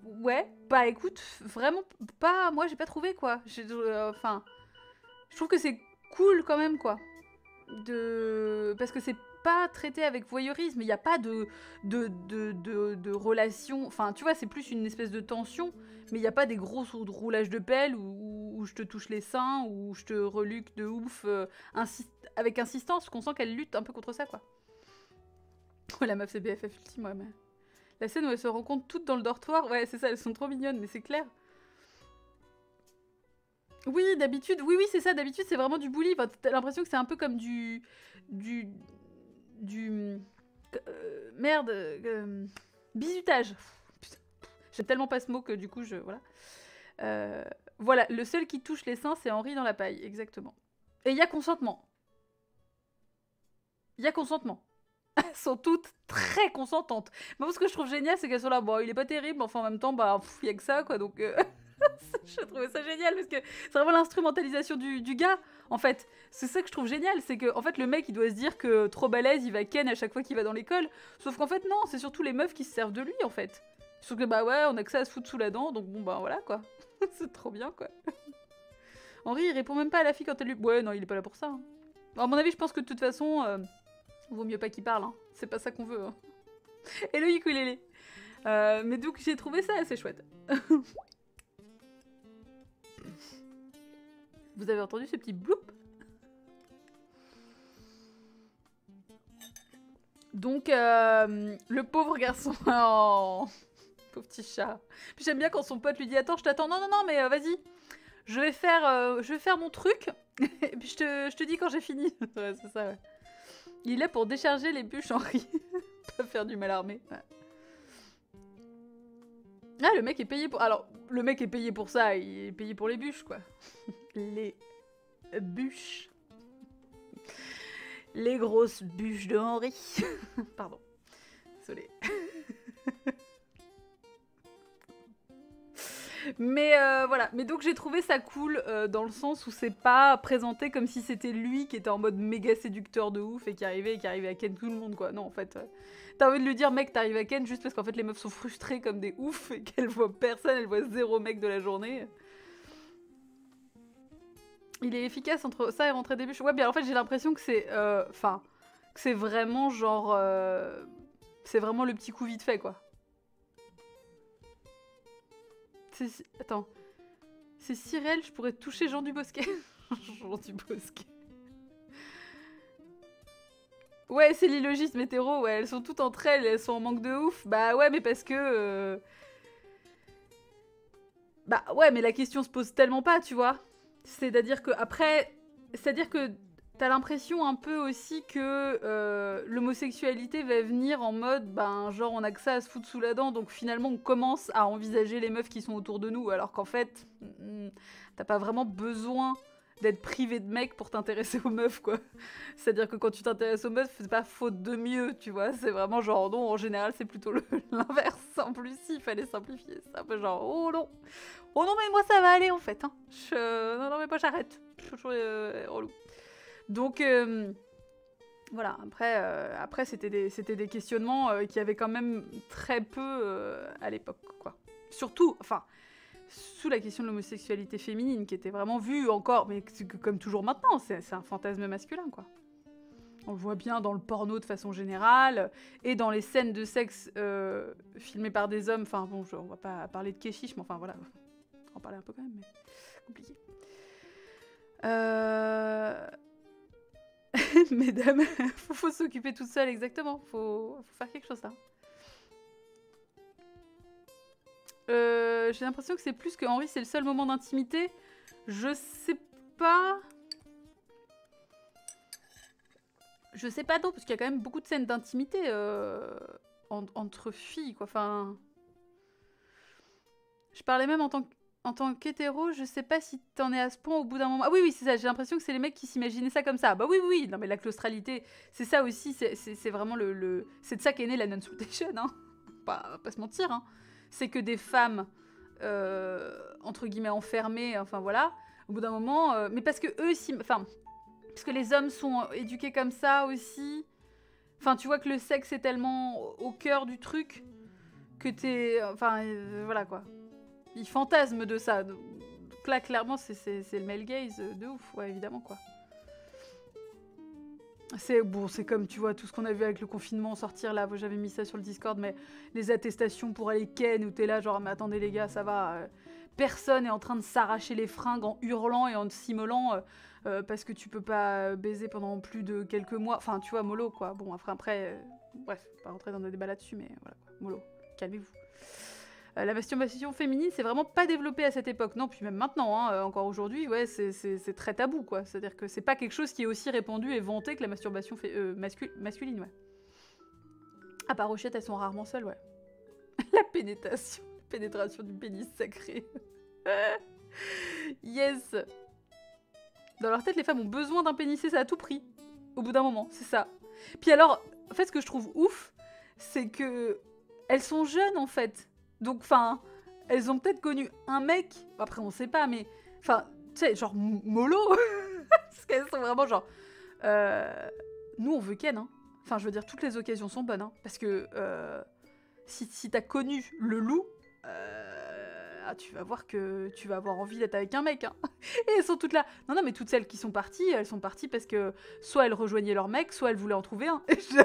ouais, bah écoute, vraiment pas... Moi, j'ai pas trouvé, quoi. Enfin, je trouve que c'est cool, quand même, quoi. Parce que c'est pas traité avec voyeurisme, il n'y a pas de relation... Enfin, tu vois, c'est plus une espèce de tension, mais il n'y a pas des gros roulages de pelle où je te touche les seins, où je te reluque de ouf, avec insistance, qu'on sent qu'elle lutte un peu contre ça, quoi. Oh, la meuf, c'est BFF ultime, ouais, mais... La scène où elles se rencontrent toutes dans le dortoir, ouais, c'est ça, elles sont trop mignonnes, mais c'est clair. Oui, d'habitude, oui, c'est ça, d'habitude, c'est vraiment du bully. Enfin, t'as l'impression que c'est un peu comme merde... bisutage. Putain, j'aime tellement pas ce mot que du coup, voilà. Voilà, le seul qui touche les seins, c'est Henri dans la paille, exactement. Et il y a consentement. il y a consentement. Elles sont toutes très consentantes. Moi, ce que je trouve génial, c'est qu'elles sont là, bon, il est pas terrible, enfin, en même temps, bah, il y a que ça, quoi, donc... je trouvais ça génial, parce que c'est vraiment l'instrumentalisation du gars, en fait. C'est ça que je trouve génial, c'est que, en fait, le mec, il doit se dire que trop balèze, il va ken à chaque fois qu'il va dans l'école, sauf qu'en fait, non, c'est surtout les meufs qui se servent de lui, en fait. Sauf que, bah ouais, on a que ça à se foutre sous la dent, donc bon, bah voilà, quoi. C'est trop bien, quoi. Henri, il répond même pas à la fille quand elle lui... Ouais, non, il est pas là pour ça. Hein. À mon avis, je pense que de toute façon... vaut mieux pas qu'il parle, hein. C'est pas ça qu'on veut. Hein. Et le ukulélé. Mais donc j'ai trouvé ça assez chouette. Vous avez entendu ce petit bloup? Donc le pauvre garçon. Oh, pauvre petit chat. Puis j'aime bien quand son pote lui dit attends, je t'attends. Non non non, mais vas-y. Je vais faire mon truc. Et puis je te dis quand j'ai fini. Ouais, c'est ça. Ouais. Il est là pour décharger les bûches, Henri. Pas faire du mal armé. Ouais. Ah, le mec est payé pour... Alors, le mec est payé pour ça, il est payé pour les bûches, quoi. Les bûches. Les grosses bûches de Henri. Pardon. Désolée. Mais voilà, mais donc j'ai trouvé ça cool dans le sens où c'est pas présenté comme si c'était lui qui était en mode méga séducteur de ouf et qui arrivait à ken tout le monde quoi. Non en fait, t'as envie de lui dire mec t'arrives à ken juste parce qu'en fait les meufs sont frustrées comme des oufs et qu'elles voient personne, elles voient 0 mec de la journée. Il est efficace entre ça et rentrer des bûches. Ouais bien en fait j'ai l'impression que c'est... Enfin, que c'est vraiment genre... c'est vraiment le petit coup vite fait quoi. Attends. C'est si réel, je pourrais toucher Jean Dubosquet. Jean Dubosquet. Ouais, c'est l'illogisme hétéro, ouais. Elles sont toutes entre elles, elles sont en manque de ouf. Bah ouais, mais parce que... Bah ouais, mais la question se pose tellement pas, tu vois. C'est-à-dire que après... C'est-à-dire que t'as l'impression un peu aussi que l'homosexualité va venir en mode, ben genre on a que ça à se foutre sous la dent, donc finalement on commence à envisager les meufs qui sont autour de nous, alors qu'en fait, t'as pas vraiment besoin d'être privé de mecs pour t'intéresser aux meufs, quoi. C'est-à-dire que quand tu t'intéresses aux meufs, c'est pas faute de mieux, tu vois, c'est vraiment genre non, en général c'est plutôt l'inverse, en plus il fallait simplifier, c'est un peu genre oh non, mais moi ça va aller en fait, hein. Non mais moi j'arrête, je suis toujours relou. Donc, voilà, après c'était des questionnements qui avaient quand même très peu à l'époque, quoi. Surtout, enfin, sous la question de l'homosexualité féminine, qui était vraiment vue encore, mais comme toujours maintenant, c'est un fantasme masculin, quoi. On le voit bien dans le porno de façon générale, et dans les scènes de sexe filmées par des hommes, enfin bon, on va pas parler de kéchiche, mais enfin voilà, on va en parler un peu quand même, mais compliqué. Mesdames, faut s'occuper toute seule, exactement. Faut faire quelque chose là. J'ai l'impression que c'est plus que Henri, c'est le seul moment d'intimité. Je sais pas. Je sais pas trop, parce qu'il y a quand même beaucoup de scènes d'intimité entre filles, quoi. Enfin. Je parlais même en tant qu'hétéro, je sais pas si t'en es à ce point au bout d'un moment. Ah oui, c'est ça, j'ai l'impression que c'est les mecs qui s'imaginaient ça comme ça. Bah oui, non mais la claustralité, c'est ça aussi, c'est vraiment c'est de ça qu'est née la non-slutation, hein. Pas se mentir, hein. C'est que des femmes, entre guillemets, enfermées, enfin voilà, au bout d'un moment... mais parce que eux, enfin, parce que les hommes sont éduqués comme ça aussi. Enfin, tu vois que le sexe est tellement au cœur du truc que t'es... Enfin, voilà quoi. Ils fantasment de ça. Donc là, clairement, c'est le male gaze de ouf, ouais, évidemment, quoi. C'est bon, c'est comme, tu vois, tout ce qu'on a vu avec le confinement, sortir là, j'avais mis ça sur le Discord, mais les attestations pour aller ken, où t'es là, genre, mais attendez les gars, ça va, personne est en train de s'arracher les fringues en hurlant et en s'immolant parce que tu peux pas baiser pendant plus de quelques mois. Enfin, tu vois, mollo, quoi. Bon, après bref, pas rentrer dans des débats là-dessus, mais voilà, quoi. Mollo, calmez-vous. La masturbation féminine, c'est vraiment pas développé à cette époque. Non, puis même maintenant, hein, encore aujourd'hui, ouais, c'est très tabou, quoi. C'est-à-dire que c'est pas quelque chose qui est aussi répandu et vanté que la masturbation masculine, ouais. À part Rochette, elles sont rarement seules, ouais. La pénétration du pénis sacré. Yes. Dans leur tête, les femmes ont besoin d'un pénis, c'est ça, à tout prix. Au bout d'un moment, c'est ça. Puis alors, en fait, ce que je trouve ouf, c'est que elles sont jeunes, en fait. Donc, enfin, elles ont peut-être connu un mec. Après, on sait pas, mais... Enfin, tu sais, genre mollo. Parce qu'elles sont vraiment genre... Nous, on veut Ken, hein. Enfin, je veux dire, toutes les occasions sont bonnes, hein. Parce que si t'as connu le loup, tu vas voir que tu vas avoir envie d'être avec un mec, hein. Et elles sont toutes là. Non, non, mais toutes celles qui sont parties, elles sont parties parce que soit elles rejoignaient leur mec, soit elles voulaient en trouver un. Et je dis,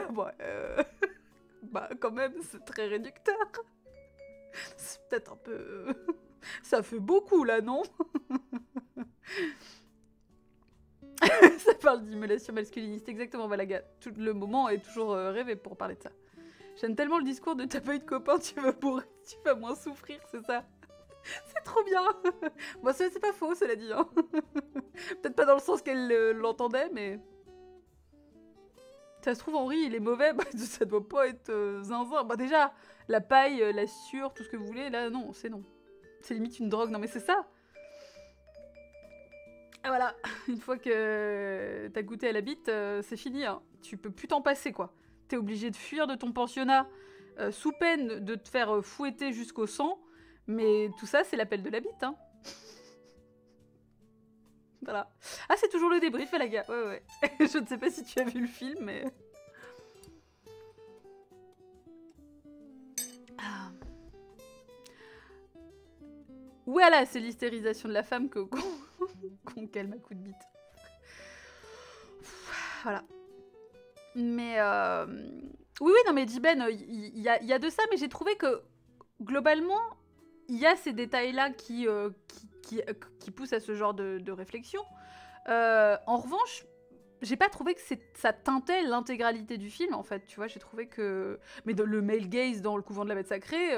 bah, quand même, c'est très réducteur. C'est peut-être un peu... Ça fait beaucoup, là, non? Ça parle d'immolation masculiniste, exactement, Malaga. Tout le moment est toujours rêvé pour parler de ça. J'aime tellement le discours de t'as pas eu de copain, tu vas bourrer, tu vas moins souffrir, c'est ça. C'est trop bien. Bon, c'est pas faux, cela dit. Hein. Peut-être pas dans le sens qu'elle l'entendait, mais... Ça se trouve, Henri, il est mauvais, bah, ça doit pas être zinzin. Bah déjà, la paille, la sueur, tout ce que vous voulez, là, non, c'est non. C'est limite une drogue, non mais c'est ça. Ah voilà, une fois que t'as goûté à la bite, c'est fini, hein. Tu peux plus t'en passer, quoi. T'es obligé de fuir de ton pensionnat sous peine de te faire fouetter jusqu'au sang, mais tout ça, c'est l'appel de la bite, hein. Voilà. Ah, c'est toujours le débrief, la gars. Ouais, ouais. Je ne sais pas si tu as vu le film, mais... Ah. Voilà, c'est l'hystérisation de la femme qu'on calme à coups de bite. Voilà. Mais... Oui, oui, non, mais Jiben, il y a de ça, mais j'ai trouvé que, globalement, il y a ces détails-là qui poussent à ce genre de réflexion. En revanche, j'ai pas trouvé que ça teintait l'intégralité du film, en fait, tu vois, j'ai trouvé que... Mais le male gaze dans le couvent de la bête sacrée,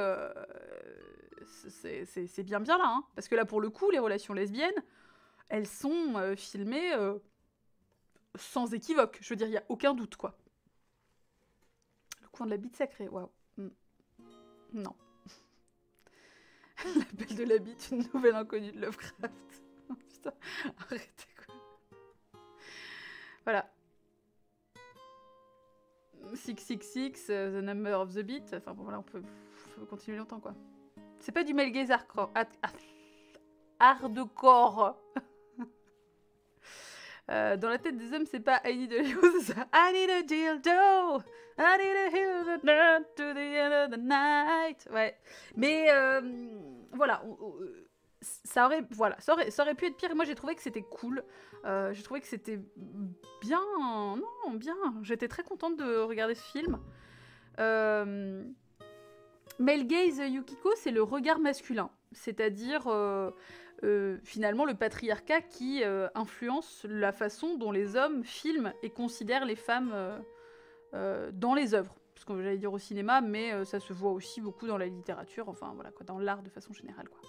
c'est bien là, hein. Parce que là, pour le coup, les relations lesbiennes, elles sont filmées sans équivoque. Je veux dire, il n'y a aucun doute, quoi. Le couvent de la bite sacrée, waouh. Non. L'appel de la bite, une nouvelle inconnue de Lovecraft. Putain, arrêtez, quoi. Voilà. 666, the number of the beat. Enfin bon, voilà, on peut continuer longtemps, quoi. C'est pas du male gaze hardcore. Dans la tête des hommes, c'est pas I need a hero, c'est ça. I need a dildo. I need a hero to the end of the night. Ouais. Mais voilà. Ça aurait pu être pire. Moi, j'ai trouvé que c'était cool. J'ai trouvé que c'était bien. Non, bien. J'étais très contente de regarder ce film. Male gaze Yukiko, c'est le regard masculin. C'est-à-dire, finalement, le patriarcat qui influence la façon dont les hommes filment et considèrent les femmes dans les œuvres. Parce que j'allais dire au cinéma, mais ça se voit aussi beaucoup dans la littérature, enfin voilà, quoi, dans l'art de façon générale, quoi.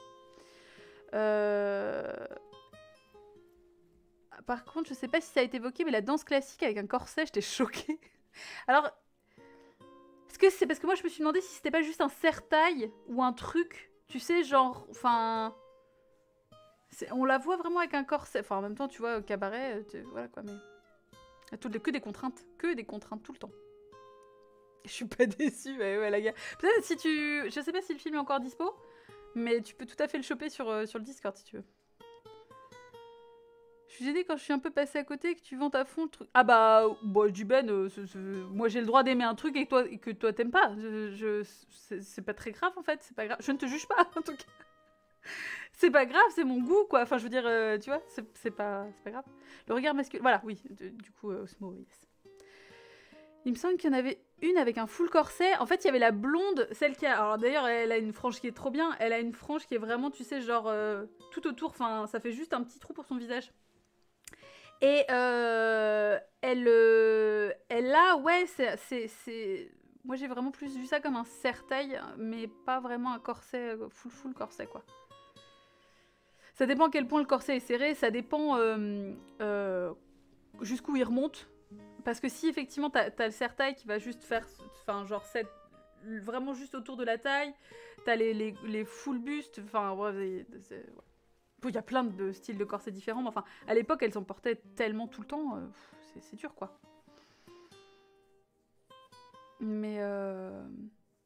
Par contre, je sais pas si ça a été évoqué, mais la danse classique avec un corset, j'étais choquée. Alors, est-ce que c'est parce que moi je me suis demandé si c'était pas juste un serre-taille ou un truc, tu sais, genre, enfin, on la voit vraiment avec un corset. Enfin, en même temps, tu vois, au cabaret, voilà quoi, mais que des contraintes tout le temps. Je suis pas déçue, ouais, la gars. Peut-être si tu, je sais pas si le film est encore dispo. Mais tu peux tout à fait le choper sur le Discord si tu veux. Je suis gênée quand je suis un peu passée à côté que tu vantes à fond le truc. Ah bah, Jiben, moi j'ai le droit d'aimer un truc et que toi t'aimes pas. C'est pas très grave en fait, c'est pas grave. Je ne te juge pas en tout cas. C'est pas grave, c'est mon goût quoi. Enfin je veux dire, tu vois, c'est pas grave. Le regard masculin, voilà, oui, du coup, Osmo, yes. Il me semble qu'il y en avait une avec un full corset. En fait, il y avait la blonde, celle qui a... Alors d'ailleurs, elle a une frange qui est trop bien. Elle a une frange qui est vraiment, tu sais, genre tout autour. Enfin, ça fait juste un petit trou pour son visage. Et elle a... Ouais, c'est... Moi, j'ai vraiment plus vu ça comme un serre-taille, mais pas vraiment un corset, full corset, quoi. Ça dépend à quel point le corset est serré. Ça dépend jusqu'où il remonte. Parce que si effectivement t'as le serre-taille qui va juste faire, enfin genre vraiment juste autour de la taille, t'as les full bustes, enfin ouais, il y a plein de styles de corsets différents, mais enfin à l'époque elles s'en portaient tellement tout le temps, c'est dur quoi. Mais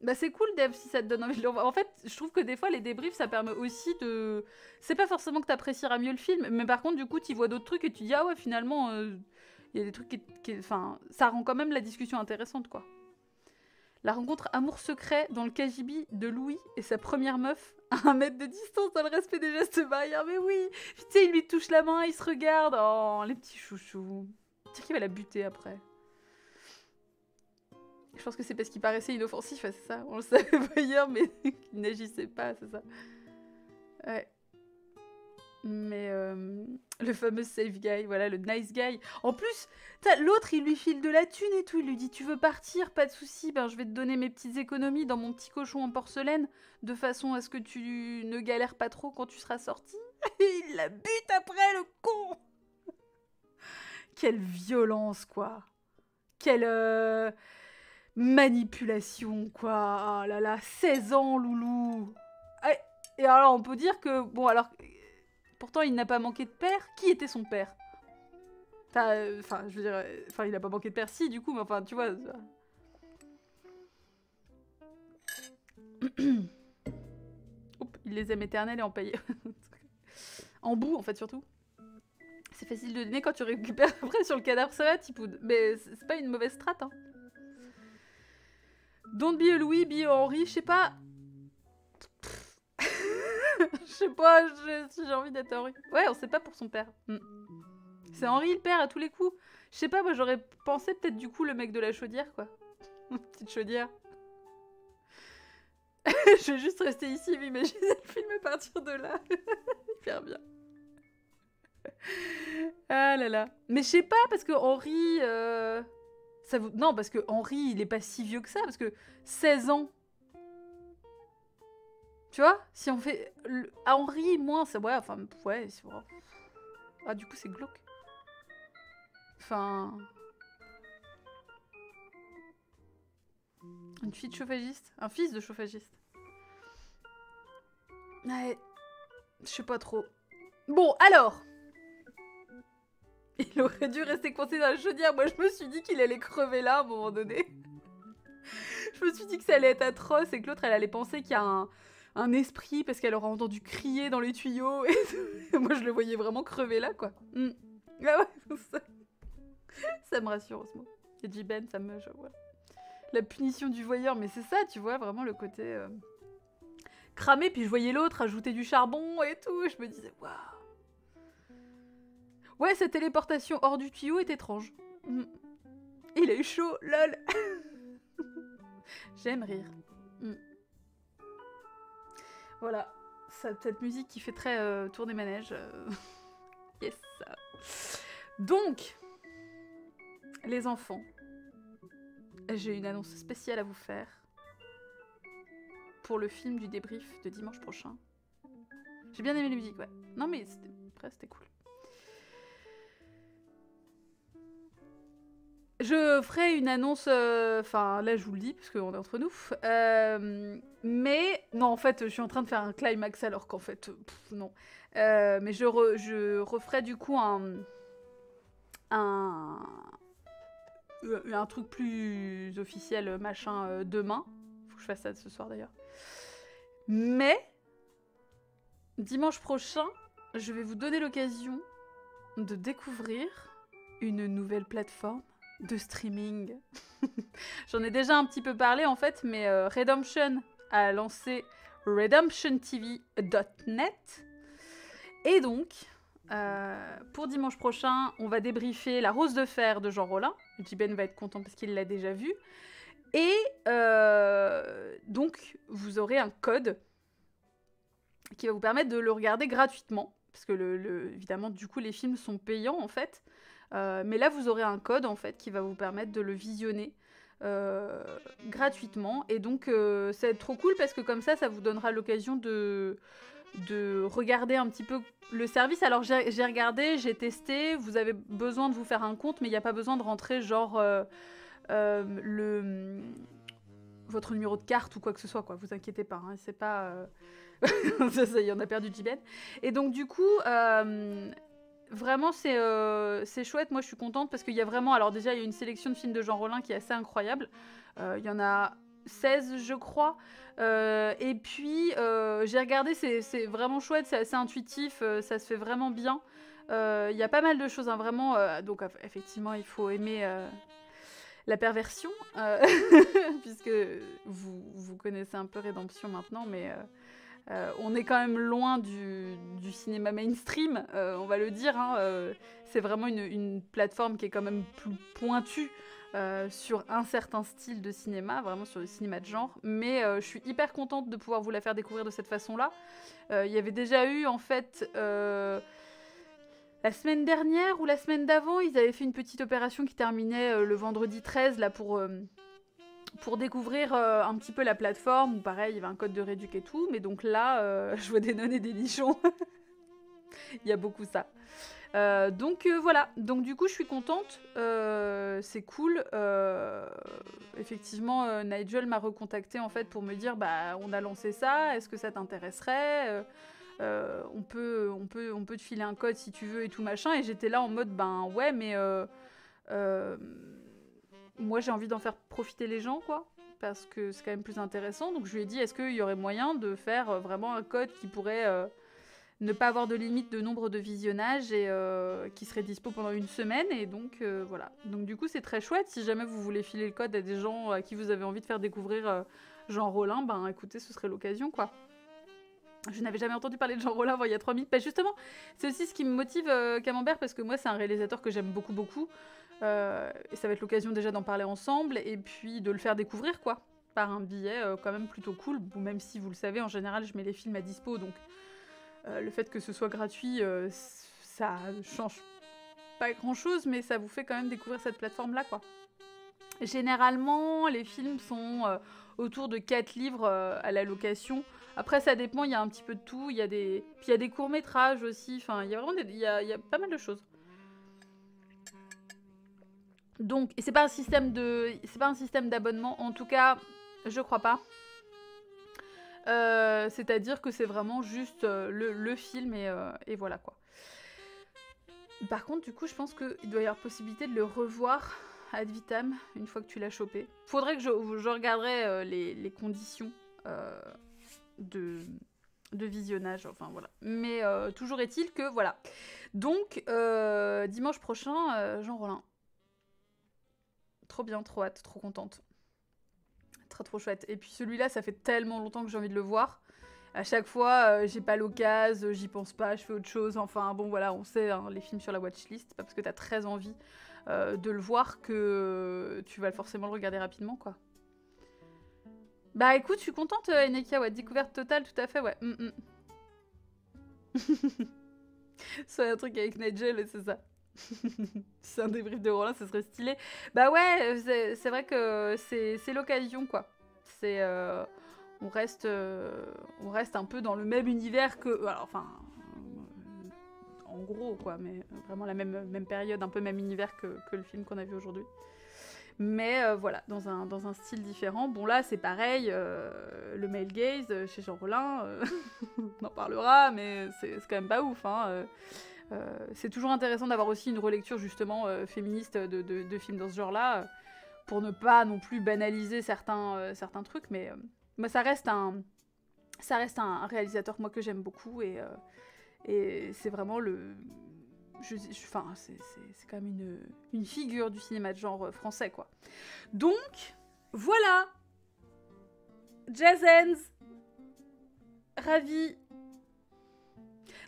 bah c'est cool, Dev, si ça te donne envie de le revoir. En fait, je trouve que des fois, les débriefs, ça permet aussi de... C'est pas forcément que t'apprécieras mieux le film, mais par contre, du coup, tu vois d'autres trucs et tu dis, ah ouais, finalement, il y a des trucs Enfin, ça rend quand même la discussion intéressante, quoi. La rencontre amour secret dans le KGB de Louis et sa première meuf à 1 mètre de distance dans le respect des gestes barrières. Mais oui, tu sais, il lui touche la main, ils se regardent. Oh, les petits chouchous. Dire qu'il va la buter après. Je pense que c'est parce qu'il paraissait inoffensif, c'est ça. On le savait pas hier, mais qu'il n'agissait pas, c'est ça. Ouais. Mais le fameux safe guy, voilà, le nice guy. En plus, l'autre, il lui file de la thune et tout. Il lui dit, tu veux partir, pas de souci, ben, je vais te donner mes petites économies dans mon petit cochon en porcelaine, de façon à ce que tu ne galères pas trop quand tu seras sorti. Et il la bute après, le con. Quelle violence, quoi. Quelle manipulation, quoi. Oh là là, 16 ans, loulou. Et alors, on peut dire que, bon, alors... Pourtant, il n'a pas manqué de père. Qui était son père? Enfin, je veux dire... Enfin, il n'a pas manqué de père, si, du coup, mais enfin, tu vois... Oups, il les aime éternels et empaillés. En bout, en fait, surtout. C'est facile de donner quand tu récupères après sur le cadavre, ça va, Tipoud. Mais c'est pas une mauvaise strat, hein. Don't be a Louis, be a Henri, je sais pas... Je sais pas si j'ai envie d'être Henri. Ouais, on sait pas pour son père. C'est Henri le père à tous les coups. Je sais pas, moi j'aurais pensé peut-être du coup le mec de la chaudière, quoi. Petite chaudière. Je vais juste rester ici et m'imaginer le film à partir de là. Hyper bien. Ah là là. Mais je sais pas, parce que Henri... Ça vous... Non, parce que Henri, il est pas si vieux que ça, parce que 16 ans... Tu vois, si on fait... Henri, moins, ça... Ouais, enfin, ouais, c'est vrai. Ah, du coup, c'est glauque. Enfin... Une fille de chauffagiste. Un fils de chauffagiste. Ouais. Je sais pas trop. Bon, alors... Il aurait dû rester coincé dans la chaudière. Moi, je me suis dit qu'il allait crever là, à un moment donné. Je me suis dit que ça allait être atroce et que l'autre, elle allait penser qu'il y a un esprit parce qu'elle aura entendu crier dans les tuyaux. Et moi, je le voyais vraiment crever là, quoi. Ah ouais, ça me rassure, Osmo. Et J-Ben, ça me... Voilà. La punition du voyeur, mais c'est ça, tu vois, vraiment le côté... cramé, puis je voyais l'autre ajouter du charbon et tout, et je me disais, waouh. Ouais, cette téléportation hors du tuyau est étrange. Il a eu chaud, lol. J'aime rire. Voilà, cette musique qui fait très tour des manèges. Yes. Donc, les enfants, j'ai une annonce spéciale à vous faire pour le film du débrief de dimanche prochain. J'ai bien aimé la musique, ouais. Non mais c'était cool. Je ferai une annonce, enfin là je vous le dis parce qu'on est entre nous, mais non en fait je suis en train de faire un climax alors qu'en fait non, mais je referai du coup un truc plus officiel machin demain, faut que je fasse ça ce soir d'ailleurs, mais dimanche prochain je vais vous donner l'occasion de découvrir une nouvelle plateforme de streaming. J'en ai déjà un petit peu parlé en fait, mais Redemption a lancé redemptiontv.net. Et donc, pour dimanche prochain, on va débriefer La Rose de Fer de Jean Rollin. J-Ben va être content parce qu'il l'a déjà vu. Et donc, vous aurez un code qui va vous permettre de le regarder gratuitement. Parce que évidemment, du coup, les films sont payants en fait. Mais là, vous aurez un code, en fait, qui va vous permettre de le visionner gratuitement. Et donc, ça va être trop cool parce que comme ça vous donnera l'occasion de regarder un petit peu le service. Alors, j'ai regardé, j'ai testé. Vous avez besoin de vous faire un compte, mais il n'y a pas besoin de rentrer, genre, votre numéro de carte ou quoi que ce soit, quoi. Vous inquiétez pas, hein, c'est pas... ça y est, on a perdu J-Ben. Et donc, du coup... Vraiment, c'est chouette. Moi, je suis contente parce qu'il y a vraiment... Alors déjà, il y a une sélection de films de Jean Rollin qui est assez incroyable. Il y en a 16, je crois. Et puis, j'ai regardé, c'est vraiment chouette, c'est assez intuitif, ça se fait vraiment bien. Il y a pas mal de choses, hein, vraiment. Donc, effectivement, il faut aimer la perversion, puisque vous connaissez un peu Rédemption maintenant, mais on est quand même loin du cinéma mainstream, on va le dire. Hein, c'est vraiment une plateforme qui est quand même plus pointue sur un certain style de cinéma, vraiment sur le cinéma de genre. Mais je suis hyper contente de pouvoir vous la faire découvrir de cette façon-là. Il y avait déjà eu, en fait, la semaine dernière ou la semaine d'avant, ils avaient fait une petite opération qui terminait le vendredi 13, là, pour découvrir un petit peu la plateforme, où pareil, il y avait un code de réduc et tout. Mais donc là, je vois des nonnes et des nichons. Il y a beaucoup ça. Donc voilà, donc du coup je suis contente, c'est cool. Effectivement, Nigel m'a recontacté en fait pour me dire bah on a lancé ça, est-ce que ça t'intéresserait, on peut te filer un code si tu veux et tout machin. Et j'étais là en mode ben ouais mais moi j'ai envie d'en faire profiter les gens quoi, parce que c'est quand même plus intéressant. Donc je lui ai dit est-ce qu'il y aurait moyen de faire vraiment un code qui pourrait ne pas avoir de limite de nombre de visionnages et qui serait dispo pendant une semaine. Et donc voilà. Donc du coup c'est très chouette. Si jamais vous voulez filer le code à des gens à qui vous avez envie de faire découvrir Jean Rollin, ben écoutez, ce serait l'occasion quoi. Je n'avais jamais entendu parler de Jean Rollin avant il y a 3 minutes. Bah justement, c'est aussi ce qui me motive Camembert, parce que moi c'est un réalisateur que j'aime beaucoup beaucoup. Et ça va être l'occasion déjà d'en parler ensemble et puis de le faire découvrir quoi. Par un billet quand même plutôt cool. Bon, même si vous le savez, en général je mets les films à dispo, donc le fait que ce soit gratuit, ça change pas grand-chose, mais ça vous fait quand même découvrir cette plateforme-là, quoi. Généralement, les films sont autour de 4 livres à la location. Après, ça dépend, il y a un petit peu de tout. Puis il y a des courts-métrages aussi. Enfin, il y a vraiment il y a pas mal de choses. Donc, et c'est pas un système d'abonnement. En tout cas, je crois pas. C'est-à-dire que c'est vraiment juste le film et voilà quoi. Par contre, du coup, je pense qu'il doit y avoir possibilité de le revoir ad vitam une fois que tu l'as chopé. Faudrait que je regarderai les conditions de visionnage, enfin voilà. Mais toujours est-il que voilà. Donc, dimanche prochain, Jean Rollin. Trop bien, trop hâte, trop contente. Trop chouette. Et puis celui-là, ça fait tellement longtemps que j'ai envie de le voir. À chaque fois, j'ai pas l'occasion, j'y pense pas, je fais autre chose. Enfin, bon, voilà, on sait, hein, les films sur la watchlist, c'est pas parce que t'as très envie de le voir que tu vas forcément le regarder rapidement, quoi. Bah écoute, je suis contente, Enekia, ouais, découverte totale, tout à fait, ouais. C'est un truc avec Nigel, c'est ça. C'est un débrief de Rollin, ça serait stylé. Bah ouais, c'est vrai que c'est l'occasion, quoi. C'est... on reste un peu dans le même univers que... Alors, enfin... en gros, quoi, mais vraiment la même période, un peu même univers que le film qu'on a vu aujourd'hui. Mais voilà, dans un style différent. Bon là, c'est pareil, le male gaze chez Jean Rollin, on en parlera, mais c'est quand même pas ouf, hein. C'est toujours intéressant d'avoir aussi une relecture justement féministe de films dans ce genre-là, pour ne pas non plus banaliser certains trucs, mais ça reste un réalisateur moi que j'aime beaucoup et c'est vraiment enfin c'est quand même une figure du cinéma de genre français quoi. Donc voilà, Jazz Hands, ravi.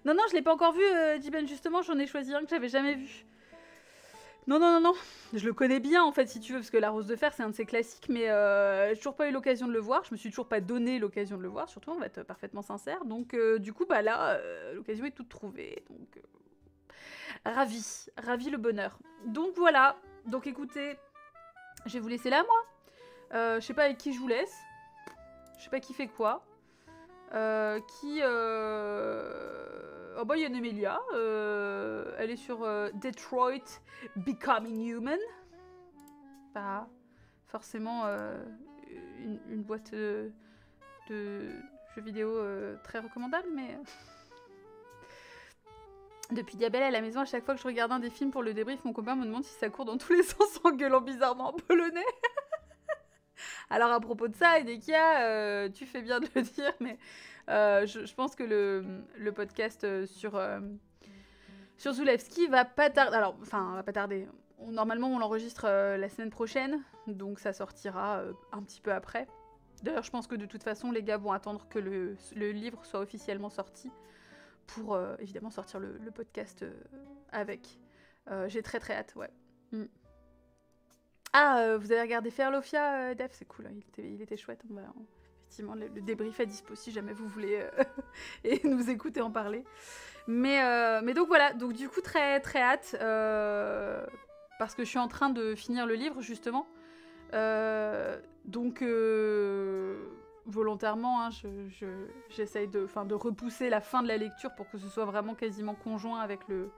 Non, je l'ai pas encore vu, Jiben, justement, j'en ai choisi un que j'avais jamais vu. Non, je le connais bien, en fait, si tu veux, parce que La Rose de Fer, c'est un de ses classiques, mais j'ai toujours pas eu l'occasion de le voir, je me suis toujours pas donné l'occasion de le voir, surtout, on va être parfaitement sincère, donc du coup, bah là, l'occasion est toute trouvée, donc ravi le bonheur. Donc voilà, donc écoutez, je vais vous laisser là, moi, je sais pas avec qui je vous laisse, je sais pas qui fait quoi, oh bah il y a Nemelia, elle est sur Detroit Becoming Human. Pas forcément une boîte de jeux vidéo très recommandable, mais... Depuis Diabel à la maison, à chaque fois que je regarde un des films pour le débrief, mon copain me demande si ça court dans tous les sens en gueulant bizarrement en polonais. Alors à propos de ça, Edekia, tu fais bien de le dire, mais je pense que le podcast sur Zulewski va pas tarder. Alors, enfin, va pas tarder. Normalement, on l'enregistre la semaine prochaine, donc ça sortira un petit peu après. D'ailleurs, je pense que de toute façon, les gars vont attendre que le livre soit officiellement sorti pour évidemment sortir le podcast avec. J'ai très très hâte, ouais. Mm. Ah, vous avez regardé Ferlofia, Def, c'est cool, hein, il était chouette. Effectivement, le débrief est dispo si jamais vous voulez et nous écouter en parler. Mais donc voilà, donc du coup très très hâte parce que je suis en train de finir le livre justement. Donc volontairement, hein, j'essaye de repousser la fin de la lecture pour que ce soit vraiment quasiment conjoint avec le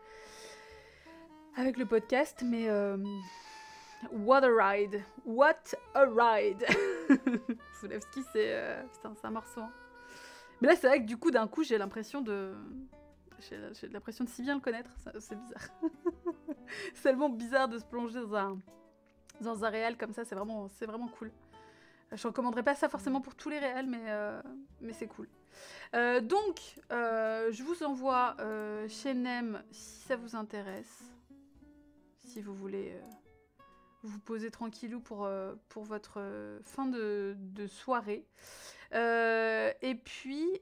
podcast, mais what a ride! What a ride! Zulewski, c'est un morceau. Hein. Mais là, c'est vrai que du coup, d'un coup, j'ai l'impression de si bien le connaître. C'est bizarre. C'est tellement bizarre de se plonger dans un réel comme ça. C'est vraiment cool. Je recommanderais pas ça forcément pour tous les réels, mais c'est cool. Donc, je vous envoie chez Nem si ça vous intéresse. Si vous voulez vous poser tranquillou pour votre fin de soirée. Et puis,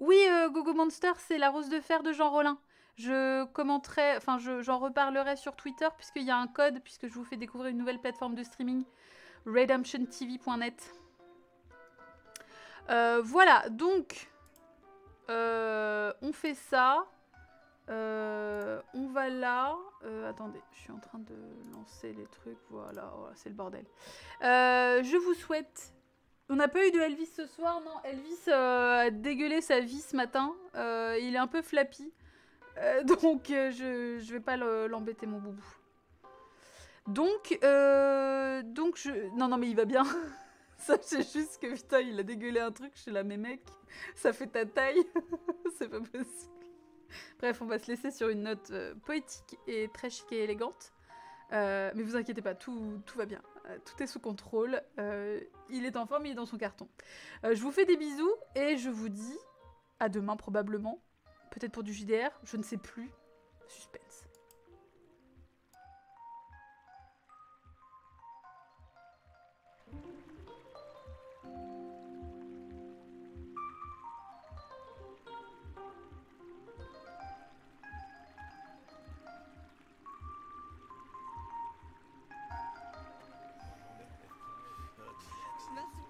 oui, Gogo Monster, c'est la rose de fer de Jean Rollin. Je commenterai, enfin, j'en reparlerai sur Twitter, puisqu'il y a un code, puisque je vous fais découvrir une nouvelle plateforme de streaming, redemptiontv.net. Voilà, donc, on fait ça. On va là. Attendez, je suis en train de lancer les trucs. Voilà, c'est le bordel. Je vous souhaite. On n'a pas eu de Elvis ce soir, non. Elvis a dégueulé sa vie ce matin. Il est un peu flappy. Donc je vais pas l'embêter, mon boubou. Donc non, mais il va bien. Ça, c'est juste que putain, il a dégueulé un truc. Je suis là, mais mec, ça fait ta taille. C'est pas possible. Bref, on va se laisser sur une note poétique et très chic et élégante. Mais vous inquiétez pas, tout va bien. Tout est sous contrôle. Il est en forme, il est dans son carton. Je vous fais des bisous et je vous dis à demain probablement. Peut-être pour du JDR, je ne sais plus. Suspense.